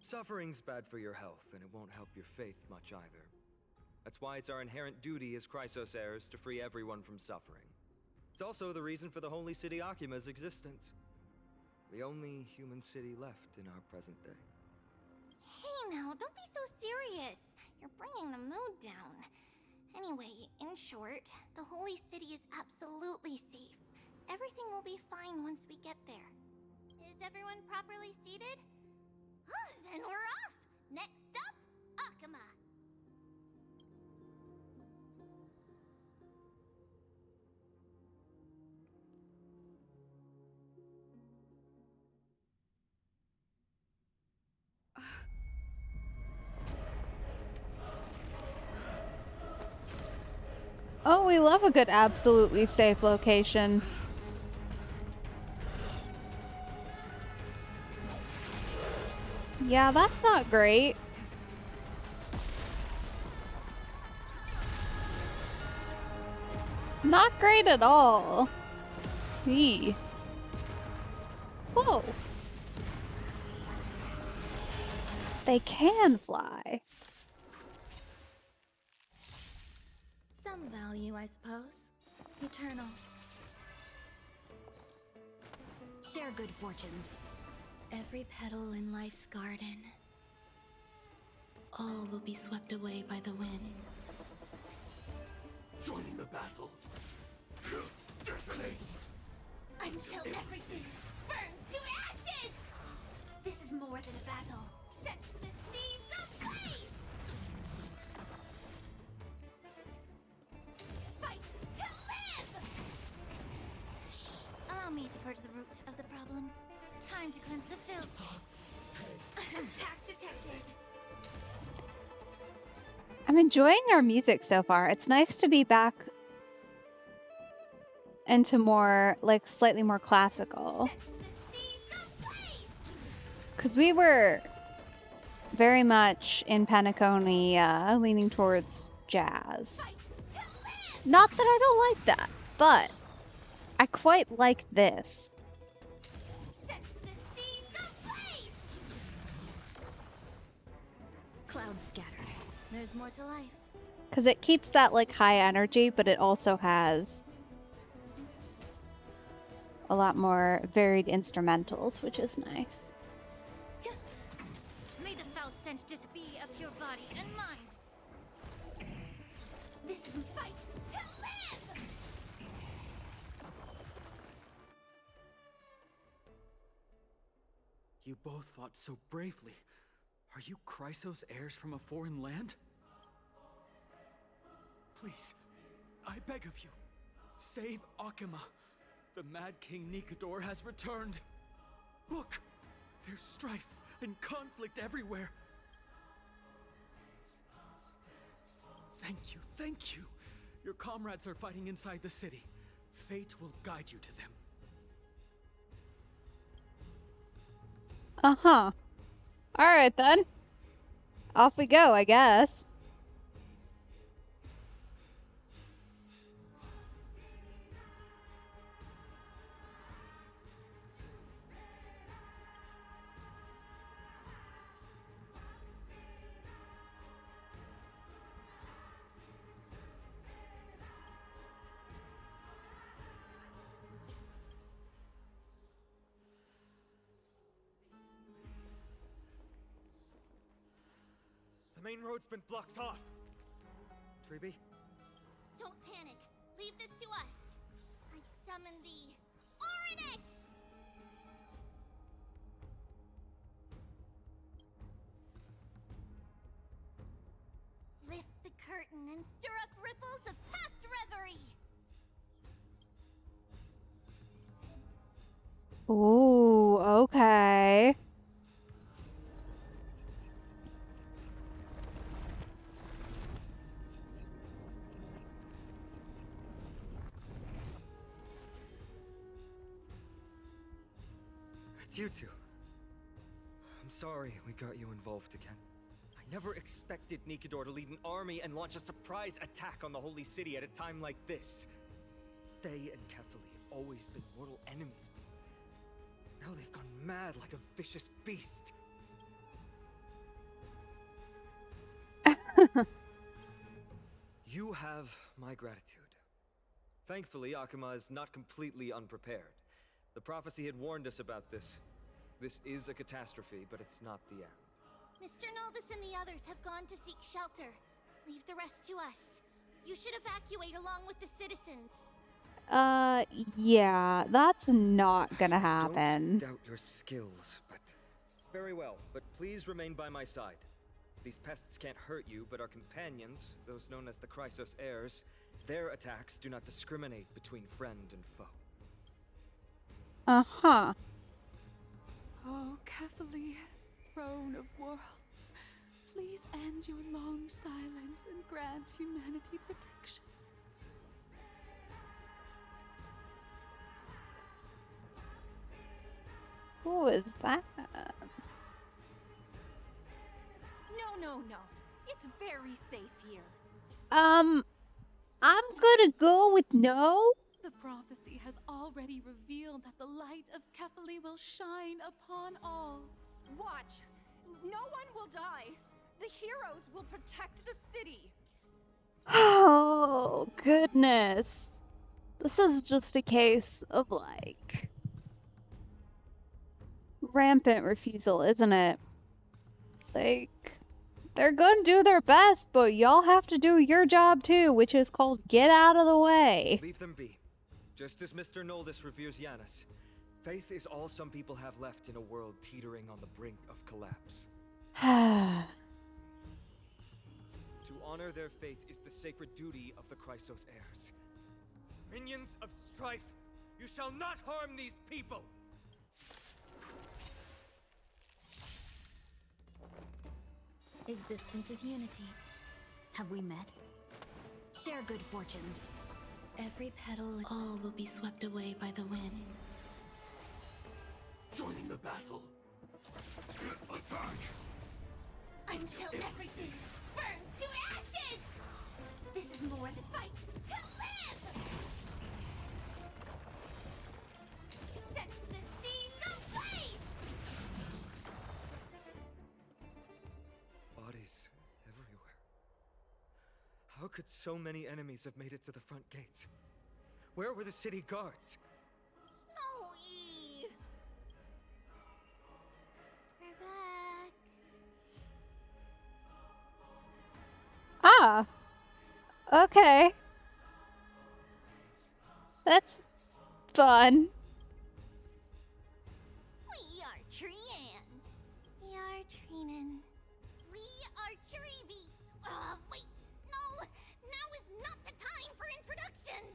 Suffering's bad for your health, and it won't help your faith much either. That's why it's our inherent duty as Chrysos heirs to free everyone from suffering. It's also the reason for the Holy City Akima's existence. The only human city left in our present day. Hey now, don't be so serious. You're bringing the mood down. Anyway, in short, the Holy City is absolutely safe. Everything will be fine once we get there. Is everyone properly seated? Then we're off! Next stop, Akama! Oh, we love a good absolutely safe location. Yeah, that's not great. Not great at all. Eee. Whoa. They can fly. Some value, I suppose. Eternal. Share good fortunes. Every petal in life's garden. All will be swept away by the wind. Joining the battle. Detonate. Until everything burns to ashes! This is more than a battle. Set the seas ablaze! Fight to live! Allow me to purge the root of the problem. Time to cleanse the filth. Attack detected. I'm enjoying our music so far. It's nice to be back into more, like, slightly more classical. Because we were very much in Panaconia, leaning towards jazz. Not that I don't like that, but I quite like this. Clouds scattered. There's more to life. Because it keeps that, like, high energy, but it also has a lot more varied instrumentals, which is nice. May the foul stench disappear of your body and mind. This is fight to live! You both fought so bravely. Are you Chrysos heirs from a foreign land? Please, I beg of you, save Akama. The Mad King Nikador has returned. Look, there's strife and conflict everywhere. Thank you. Your comrades are fighting inside the city. Fate will guide you to them. Uh-huh. Alright then. Off we go, I guess. The main road's been blocked off. Treeby, summon thee! Oryx! Lift the curtain and stir up ripples of past reverie! Ooh, okay. It's you two. I'm sorry we got you involved again. I never expected Nikador to lead an army and launch a surprise attack on the Holy City at a time like this. They and Kefali have always been mortal enemies, but now they've gone mad like a vicious beast. You have my gratitude. Thankfully, Akuma is not completely unprepared. The prophecy had warned us about this. This is a catastrophe, but it's not the end. Mr. Noldus and the others have gone to seek shelter. Leave the rest to us. You should evacuate along with the citizens. Yeah, that's not gonna happen. Don't doubt your skills, but... Very well, but please remain by my side. These pests can't hurt you, but our companions, those known as the Chrysos heirs, their attacks do not discriminate between friend and foe. Uh-huh. Oh, Kefali, throne of worlds, please end your long silence and grant humanity protection. Who is that? No. It's very safe here. I'm gonna go with no. The prophecy has already revealed that the light of Kefali will shine upon all. Watch. No one will die. The heroes will protect the city. Oh, goodness. This is just a case of, like, rampant refusal, isn't it? Like, they're gonna do their best, but y'all have to do your job too, which is called get out of the way. Leave them be. Just as Mr. Noldus reveres Yanis, faith is all some people have left in a world teetering on the brink of collapse. To honor their faith is the sacred duty of the Chrysos heirs. Minions of strife, you shall not harm these people! Existence is unity. Have we met? Share good fortunes. Every petal, all will be swept away by the wind. Joining the battle. Attack! Until everything burns to ashes! This is more than fight. To live! Set the seas ablaze! Bodies everywhere. How could so many enemies have made it to the front gates? Where were the city guards? Snowy! We're back. Ah. Okay. That's fun. We are Trian. We are Trinan. We are Treevy. Wait. No. Now is not the time for introductions.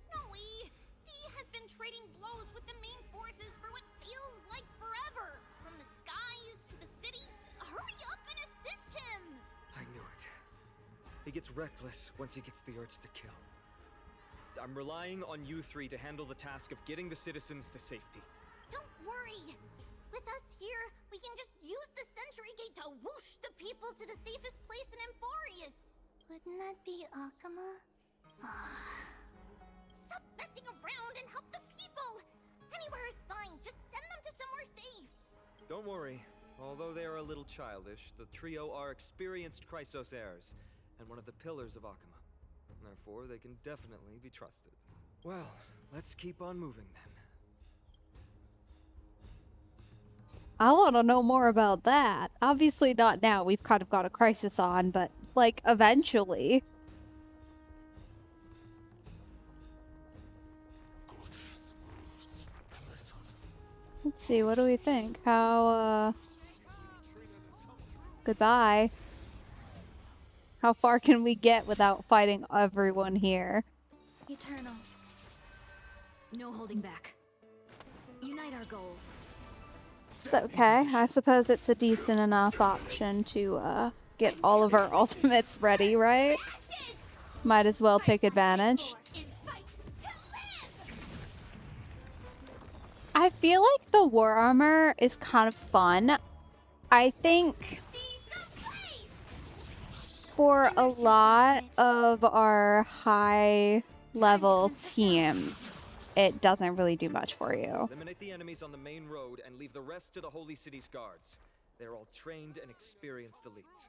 Snowy, Dee has been trading blows with the main forces for what feels like forever. From the skies to the city. Hurry up and assist him. I knew it. He gets reckless once he gets the urge to kill. I'm relying on you three to handle the task of getting the citizens to safety. Don't worry. With us here, we can just use the Century Gate to whoosh the people to the safest place in Amphorius. Wouldn't that be Akuma? Stop messing around and help the people! Anywhere is fine, just send them to somewhere safe. Don't worry. Although they are a little childish, the trio are experienced Chrysos heirs, and one of the pillars of Akuma. Therefore, they can definitely be trusted. Well, let's keep on moving then. I want to know more about that. Obviously not now. We've kind of got a crisis on, but, like, eventually. Let's see, what do we think? How, goodbye. How far can we get without fighting everyone here? Eternal. No holding back. Unite our goals. It's okay. I suppose it's a decent enough option to, get all of our ultimates ready, right? Might as well take advantage. I feel like the war armor is kind of fun. I think for a lot of our high level teams, it doesn't really do much for you. Eliminate the enemies on the main road and leave the rest to the Holy City's guards. They're all trained and experienced elites.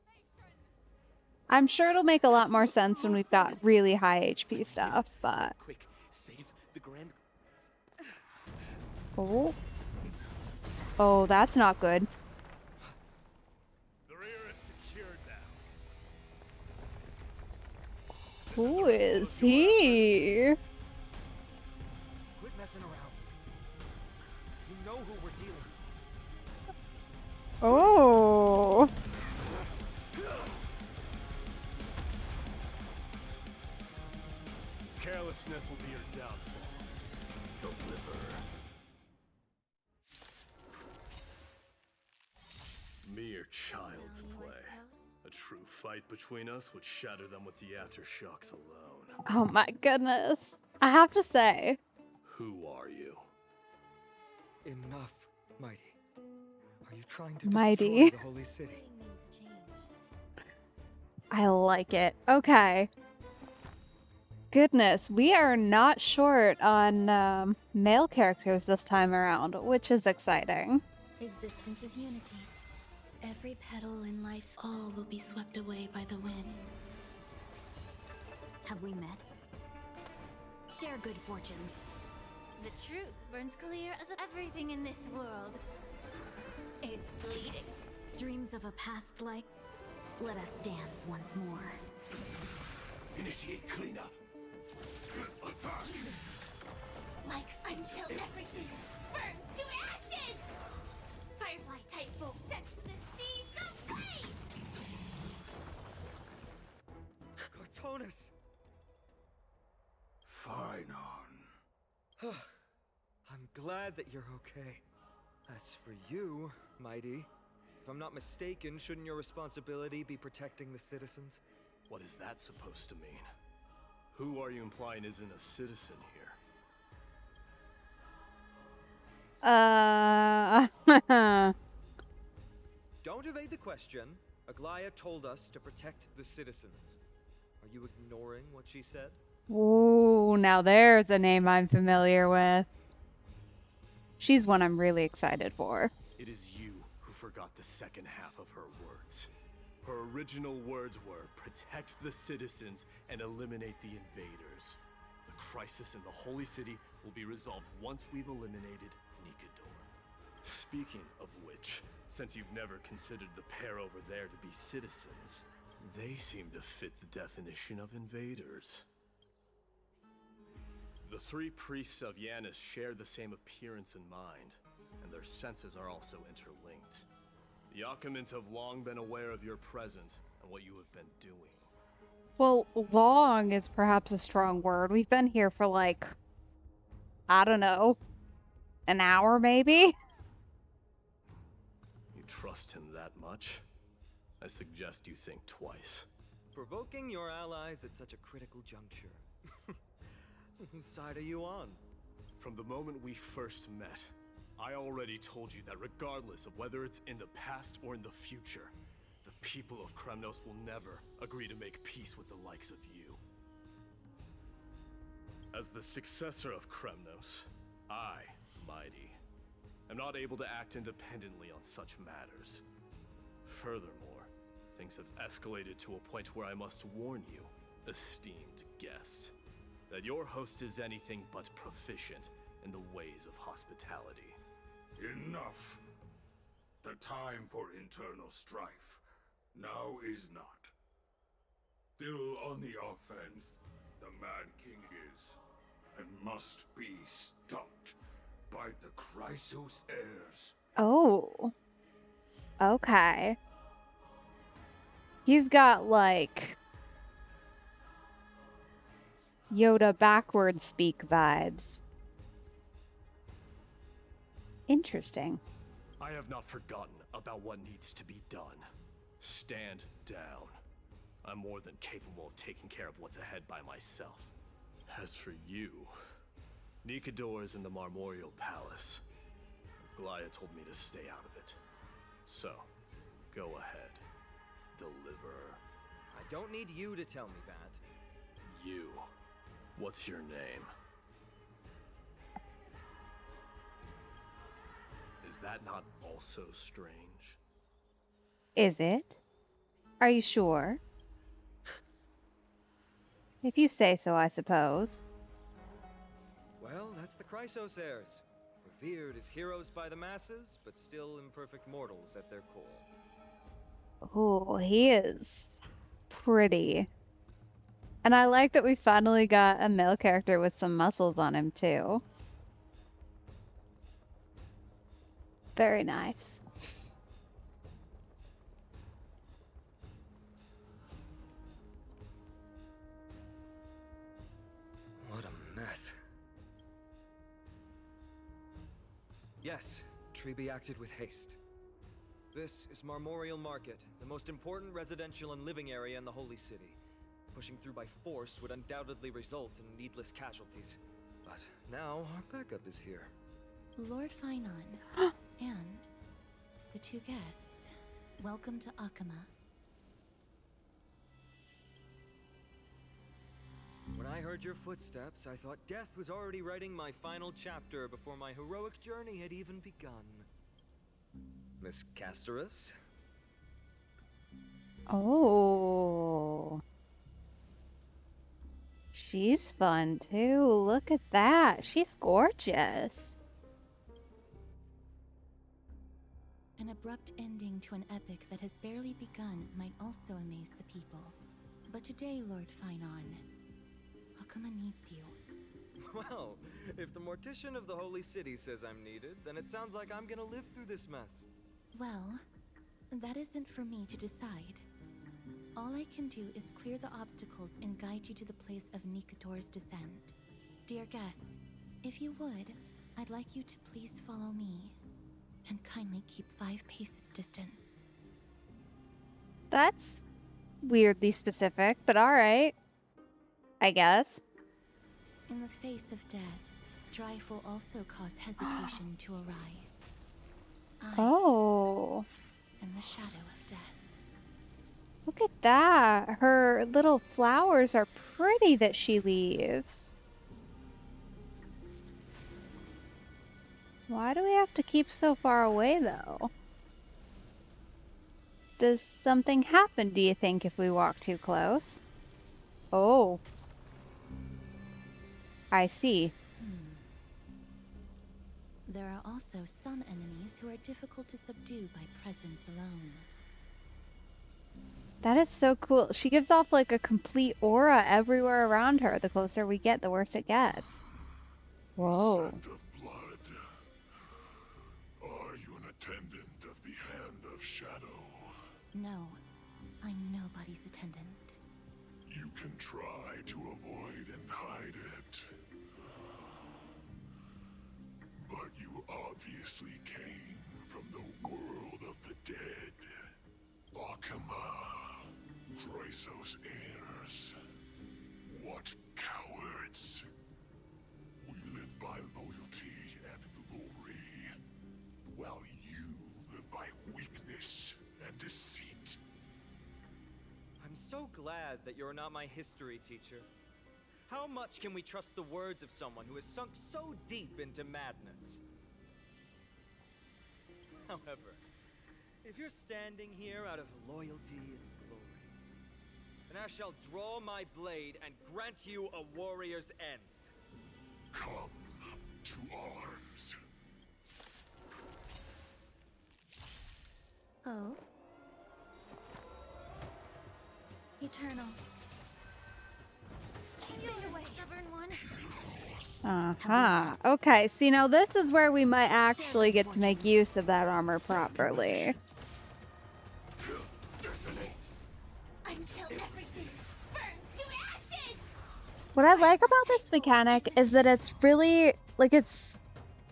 I'm sure it'll make a lot more sense when we've got really high HP stuff, but... Quick, save the Grand... Oh. Oh, that's not good. The rear is secured now. Who is he? Quit messing around. You know who we're dealing with. Oh. Carelessness will be your downfall. Deliver. Mere child's play. A true fight between us would shatter them with the aftershocks alone. Oh my goodness. I have to say. Who are you? Enough, Mighty. Are you trying to Mighty. destroy the Holy City? I like it. Okay. Goodness, we are not short on male characters this time around, which is exciting. Existence is unity. Every petal in life's all will be swept away by the wind. Have we met? Share good fortunes. The truth burns clear as everything in this world is bleeding. Dreams of a past life. Let us dance once more. Initiate cleanup. Attack. Like until everything burns to ashes! Firefly Tightful sets the seas ablaze! Cartonus! Fine on. I'm glad that you're okay. As for you, Mighty, if I'm not mistaken, shouldn't your responsibility be protecting the citizens? What is that supposed to mean? Who are you implying isn't a citizen here? Don't evade the question. Aglaya told us to protect the citizens. Are you ignoring what she said? Ooh, now there's a name I'm familiar with. She's one I'm really excited for. It is you who forgot the second half of her words. Her original words were, protect the citizens and eliminate the invaders. The crisis in the Holy City will be resolved once we've eliminated Nikador. Speaking of which, since you've never considered the pair over there to be citizens, they seem to fit the definition of invaders. The three priests of Yanis share the same appearance and mind, and their senses are also interlinked. The Occamants have long been aware of your presence and what you have been doing. Well, long is perhaps a strong word. We've been here for like, I don't know, an hour maybe? You trust him that much? I suggest you think twice. Provoking your allies at such a critical juncture. Whose side are you on? From the moment we first met, I already told you that regardless of whether it's in the past or in the future, the people of Kremnos will never agree to make peace with the likes of you. As the successor of Kremnos, I, Mighty, am not able to act independently on such matters. Furthermore, things have escalated to a point where I must warn you, esteemed guests, that your host is anything but proficient in the ways of hospitality. Enough. The time for internal strife now is not. Still on the offense, the Mad King is, and must be stopped. by the Chrysos heirs. Oh. Okay. He's got, like, Yoda backward speak vibes. Interesting. I have not forgotten about what needs to be done. Stand down. I'm more than capable of taking care of what's ahead by myself. As for you, Nikador is in the Marmorial Palace. Glaya told me to stay out of it. So, go ahead. Deliver. I don't need you to tell me that. You. What's your name? Is that not also strange? Is it? Are you sure? If you say so, I suppose. Well, that's the Chrysos heirs. Revered as heroes by the masses, but still imperfect mortals at their core. Oh, he is pretty. And I like that we finally got a male character with some muscles on him, too. Very nice. What a mess. Yes, Treeby acted with haste. This is Marmorial Market, the most important residential and living area in the Holy City. Pushing through by force would undoubtedly result in needless casualties. But now our backup is here. Lord Finon and the two guests. Welcome to Akama. When I heard your footsteps, I thought death was already writing my final chapter before my heroic journey had even begun. Miss Casterus? Oh. She's fun, too. Look at that. She's gorgeous. An abrupt ending to an epic that has barely begun might also amaze the people. But today, Lord Finon, Akama needs you. Well, if the Mortician of the Holy City says I'm needed, then it sounds like I'm gonna live through this mess. Well, that isn't for me to decide. All I can do is clear the obstacles and guide you to the place of Nikador's descent. Dear guests, if you would, I'd like you to please follow me. And kindly keep 5 paces distance. That's weirdly specific, but alright. I guess. In the face of death, strife will also cause hesitation to arise. Oh. In the shadow of death. Look at that. Her little flowers are pretty that she leaves. Why do we have to keep so far away, though? Does something happen, do you think, if we walk too close? Oh. I see. There are also some enemies who are difficult to subdue by presence alone. That is so cool. She gives off like a complete aura everywhere around her. The closer we get, the worse it gets. Whoa. Scent of blood. Are you an attendant of the Hand of Shadow? No, I'm nobody's attendant. You can try to avoid and hide it. But you obviously came from the world of the dead. Akama, Chrysos heirs. What cowards! We live by loyalty and glory, while you live by weakness and deceit. I'm so glad that you're not my history teacher. How much can we trust the words of someone who has sunk so deep into madness? However, if you're standing here out of loyalty and glory, then I shall draw my blade and grant you a warrior's end. Come to arms. Oh? Eternal. Stay away, stubborn one. Uh-huh. Okay, see, now this is where we might actually get to make use of that armor properly. Until everything burns to ashes! What I like about this mechanic is that it's really, like, it's,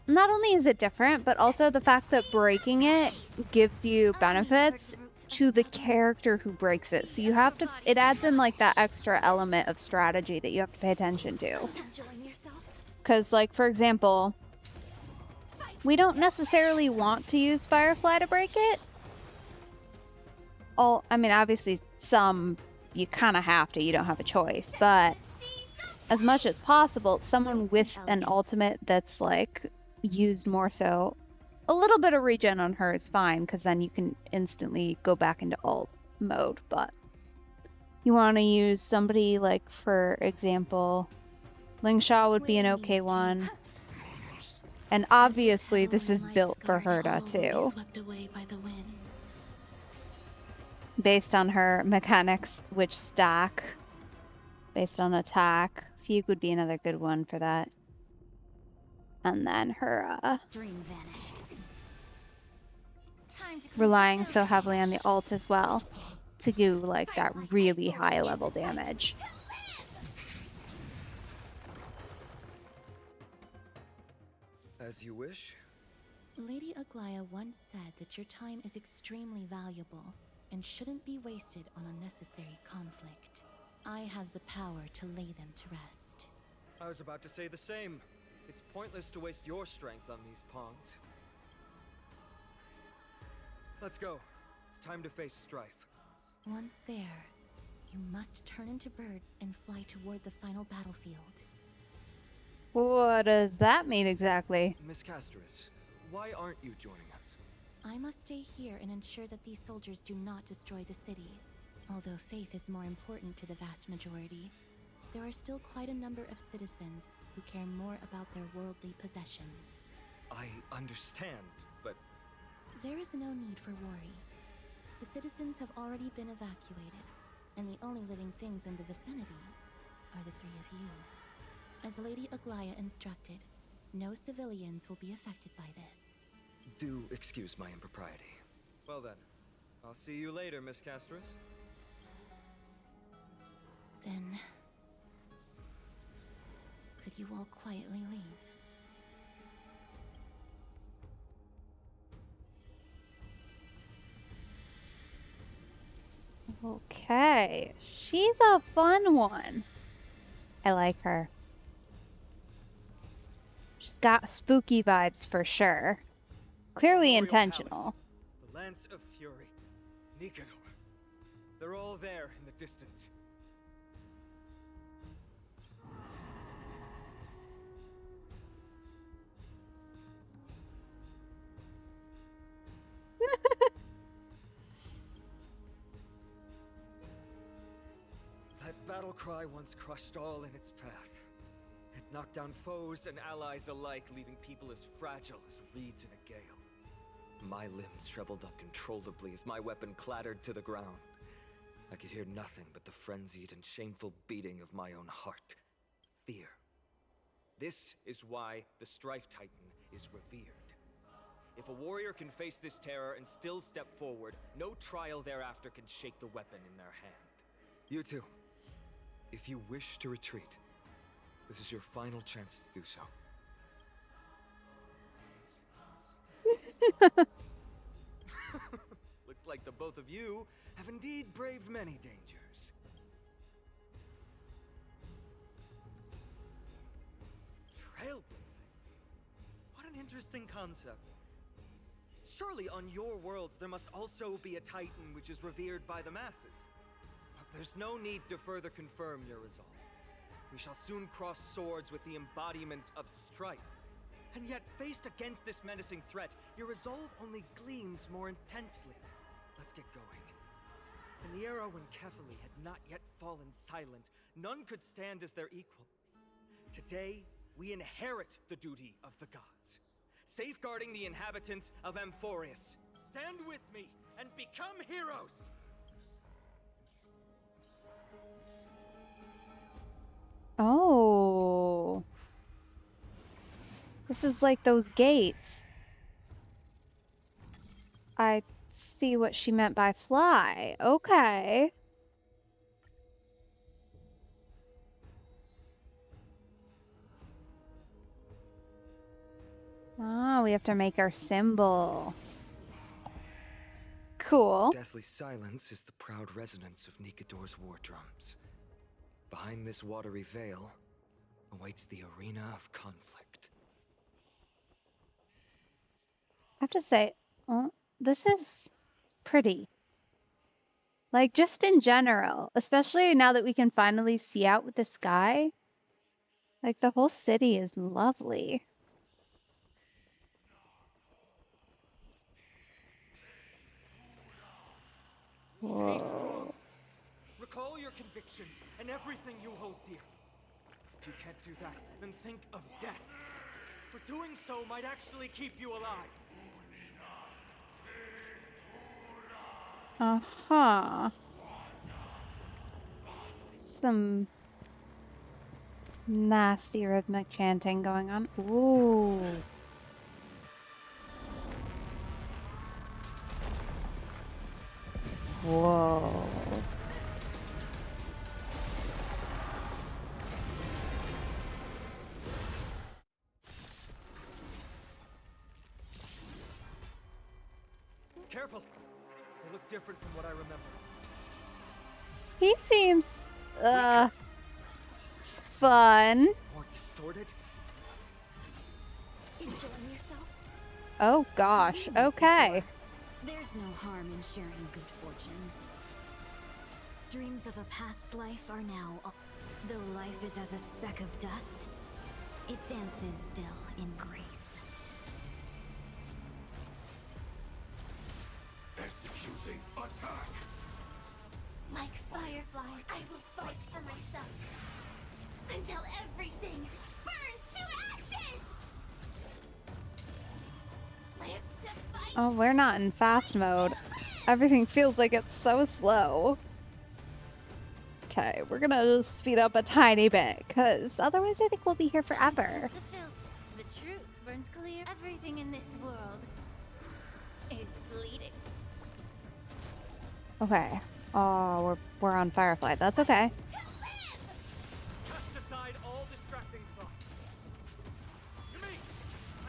not only is it different, but also the fact that breaking it gives you benefits to the character who breaks it. So you have to, it adds in, like, that extra element of strategy that you have to pay attention to. Because, like, for example, we don't necessarily want to use Firefly to break it. I mean, obviously, some you kind of have to, you don't have a choice, but as much as possible, someone with an ultimate that's, like, used more so, a little bit of regen on her is fine, because then you can instantly go back into ult mode, but you want to use somebody like, for example, Lingshaw would be an okay one. And obviously this is built for Herda too. Based on her mechanics, which stack. Based on attack. Fugue would be another good one for that. And then her Dream vanished. relying so heavily on the ult as well to do, like, that really high level damage. As you wish. Lady Aglaya once said that your time is extremely valuable and shouldn't be wasted on unnecessary conflict. I have the power to lay them to rest. I was about to say the same. It's pointless to waste your strength on these pawns. Let's go. It's time to face strife. Once there, you must turn into birds and fly toward the final battlefield. What does that mean exactly? Miss Castris, why aren't you joining us? I must stay here and ensure that these soldiers do not destroy the city. Although faith is more important to the vast majority, there are still quite a number of citizens who care more about their worldly possessions. I understand, but... There is no need for worry. The citizens have already been evacuated, and the only living things in the vicinity are the three of you. As Lady Aglaya instructed, no civilians will be affected by this. Do excuse my impropriety. Well then, I'll see you later, Miss Castris. Then... could you all quietly leave? Okay, she's a fun one. I like her. She's got spooky vibes for sure. Clearly Royal intentional. Palace, the Lance of Fury, Nikador. They're all there in the distance. That battle cry once crushed all in its path. It knocked down foes and allies alike, leaving people as fragile as reeds in a gale. My limbs trembled uncontrollably as my weapon clattered to the ground. I could hear nothing but the frenzied and shameful beating of my own heart. Fear. This is why the Strife Titan is revered. If a warrior can face this terror and still step forward, no trial thereafter can shake the weapon in their hand. You two, if you wish to retreat, this is your final chance to do so. Looks like the both of you have indeed braved many dangers. Trailblazing? What an interesting concept. Surely on your worlds there must also be a Titan which is revered by the masses. But there's no need to further confirm your resolve. We shall soon cross swords with the embodiment of strife. And yet, faced against this menacing threat, your resolve only gleams more intensely. Let's get going. In the era when Kefali had not yet fallen silent, none could stand as their equal. Today, we inherit the duty of the gods, safeguarding the inhabitants of Amphorius. Stand with me and become heroes! Oh. This is like those gates. I see what she meant by fly. Okay. Ah, we have to make our symbol. Cool. Deathly silence is the proud resonance of Nikador's war drums. Behind this watery veil awaits the arena of conflict. I have to say, this is pretty. Like, just in general, especially now that we can finally see out with the sky. Like, the whole city is lovely. Stay strong. Recall your convictions and everything you hold dear. If you can't do that, then think of death. For doing so might actually keep you alive. Uh-huh. Some nasty rhythmic chanting going on. Ooh. Whoa. Careful. They look different from what I remember. He seems, fun. More distorted? Enjoying yourself? Oh gosh, okay. There's no harm in sharing good fortunes. Dreams of a past life are now, though life is as a speck of dust, it dances still in grace. Executing attack! Like fireflies, I will fight for myself. Until everything burns to ashes! Live to fight! Oh, we're not in fast mode. Everything feels like it's so slow. Okay, we're gonna speed up a tiny bit, because otherwise I think we'll be here forever. The filth, the truth burns clear. Everything in this world is bleeding. Okay. Oh, we're on Firefly. That's okay. Cast aside all distracting thoughts.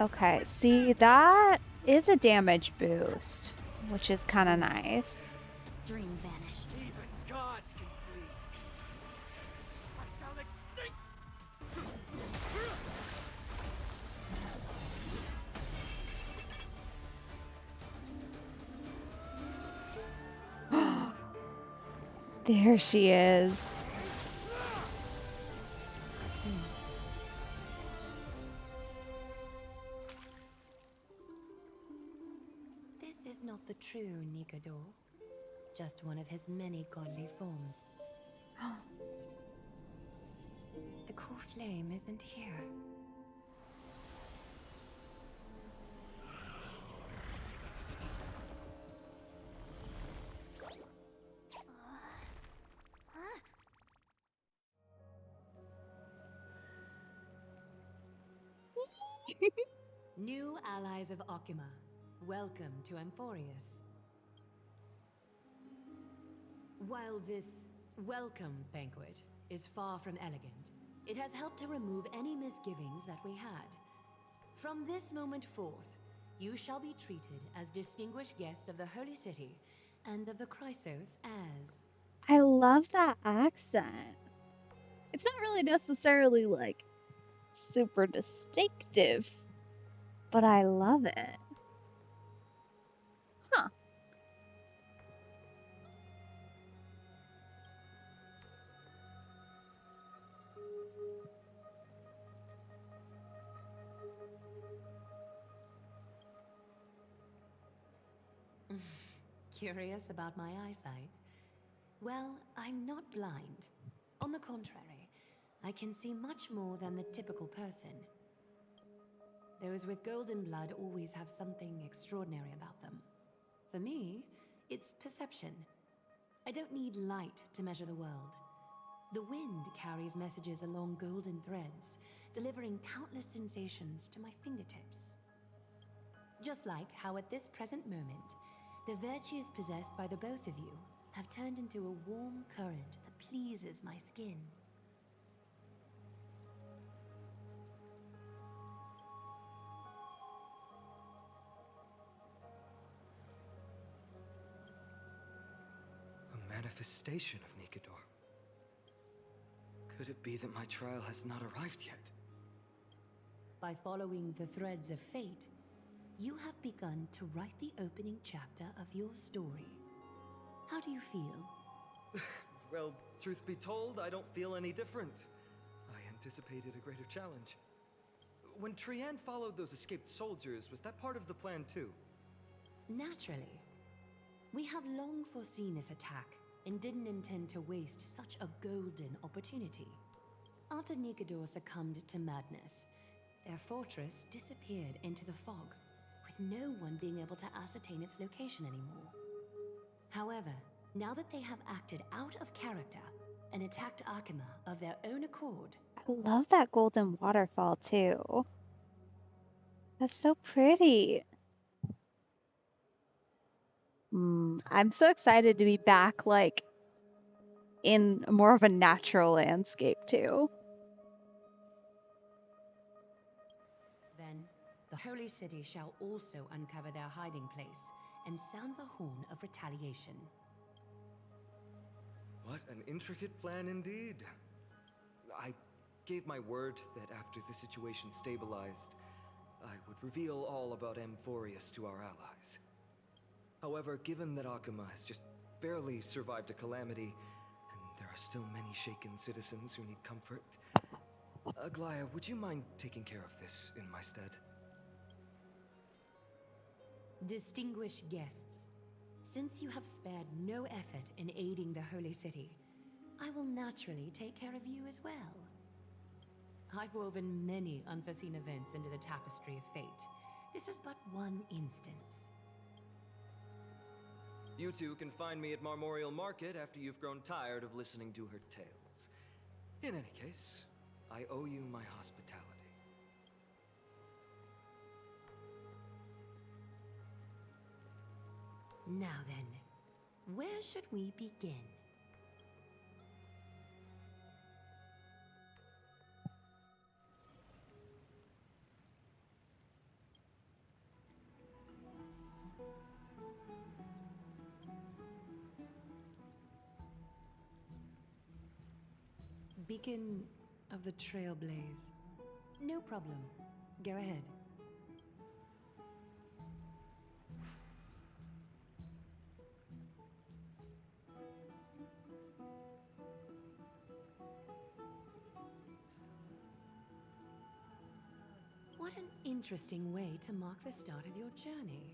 Okay, see, that is a damage boost, which is kind of nice. Dream vanished. Even gods can bleed. I shall extinct. There she is. This is not the true Nikador, just one of his many godly forms. The core flame isn't here. New allies of Okima, welcome to Amphorius. While this welcome banquet is far from elegant, it has helped to remove any misgivings that we had. From this moment forth, you shall be treated as distinguished guests of the Holy City and of the Chrysos as... I love that accent. It's not really necessarily like super distinctive, but I love it. Huh. Curious about my eyesight? Well, I'm not blind. On the contrary, I can see much more than the typical person. Those with golden blood always have something extraordinary about them. For me, it's perception. I don't need light to measure the world. The wind carries messages along golden threads, delivering countless sensations to my fingertips. Just like how at this present moment, the virtues possessed by the both of you have turned into a warm current that pleases my skin. A manifestation of Nikador. Could it be that my trial has not arrived yet? By following the threads of fate, you have begun to write the opening chapter of your story. How do you feel? Well, truth be told, I don't feel any different. I anticipated a greater challenge. When Trian followed those escaped soldiers, was that part of the plan too? Naturally. We have long foreseen this attack and didn't intend to waste such a golden opportunity. After Nikador succumbed to madness, their fortress disappeared into the fog, with no one being able to ascertain its location anymore. However, now that they have acted out of character and attacked Akima of their own accord... I love that golden waterfall too. That's so pretty. I'm so excited to be back, like, in more of a natural landscape too. Then, the Holy City shall also uncover their hiding place and sound the horn of retaliation. What an intricate plan indeed. I gave my word that after the situation stabilized, I would reveal all about Amphorius to our allies. However, given that Akima has just barely survived a calamity, and there are still many shaken citizens who need comfort, Aglaya, would you mind taking care of this in my stead? Distinguished guests, since you have spared no effort in aiding the Holy City, I will naturally take care of you as well. I've woven many unforeseen events into the tapestry of fate. This is but one instance. You two can find me at Marmorial Market after you've grown tired of listening to her tales. In any case, I owe you my hospitality. Now then, where should we begin? Beacon of the Trailblaze. No problem. Go ahead. What an interesting way to mark the start of your journey.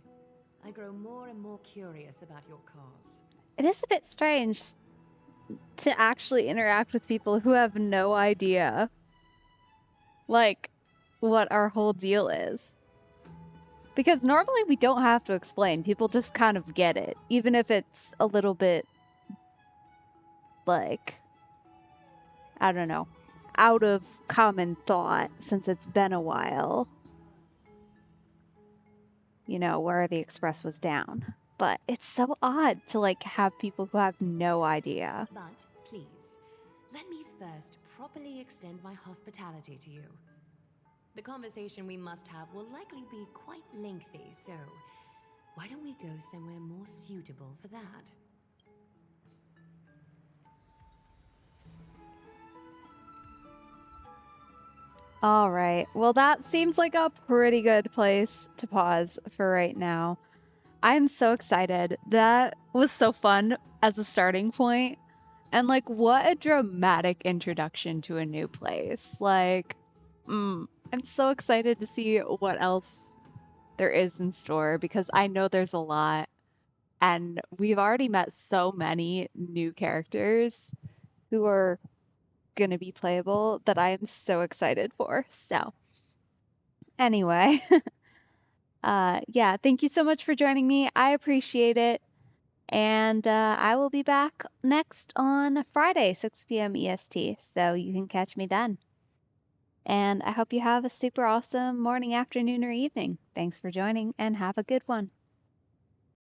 I grow more and more curious about your cause. It is a bit strange to actually interact with people who have no idea, like, what our whole deal is. Because normally we don't have to explain. People just kind of get it, even if it's a little bit, like, I don't know, out of common thought since it's been a while. You know, where the express was down. But it's so odd to, like, have people who have no idea. But please, let me first properly extend my hospitality to you. The conversation we must have will likely be quite lengthy, so why don't we go somewhere more suitable for that? All right. Well, that seems like a pretty good place to pause for right now. I'm so excited. That was so fun as a starting point. And, like, what a dramatic introduction to a new place. Like, I'm so excited to see what else there is in store because I know there's a lot. And we've already met so many new characters who are going to be playable that I am so excited for. So, anyway, yeah, thank you so much for joining me. I appreciate it. And I will be back next on Friday, 6 p.m. EST. So you can catch me then. And I hope you have a super awesome morning, afternoon, or evening. Thanks for joining, and have a good one.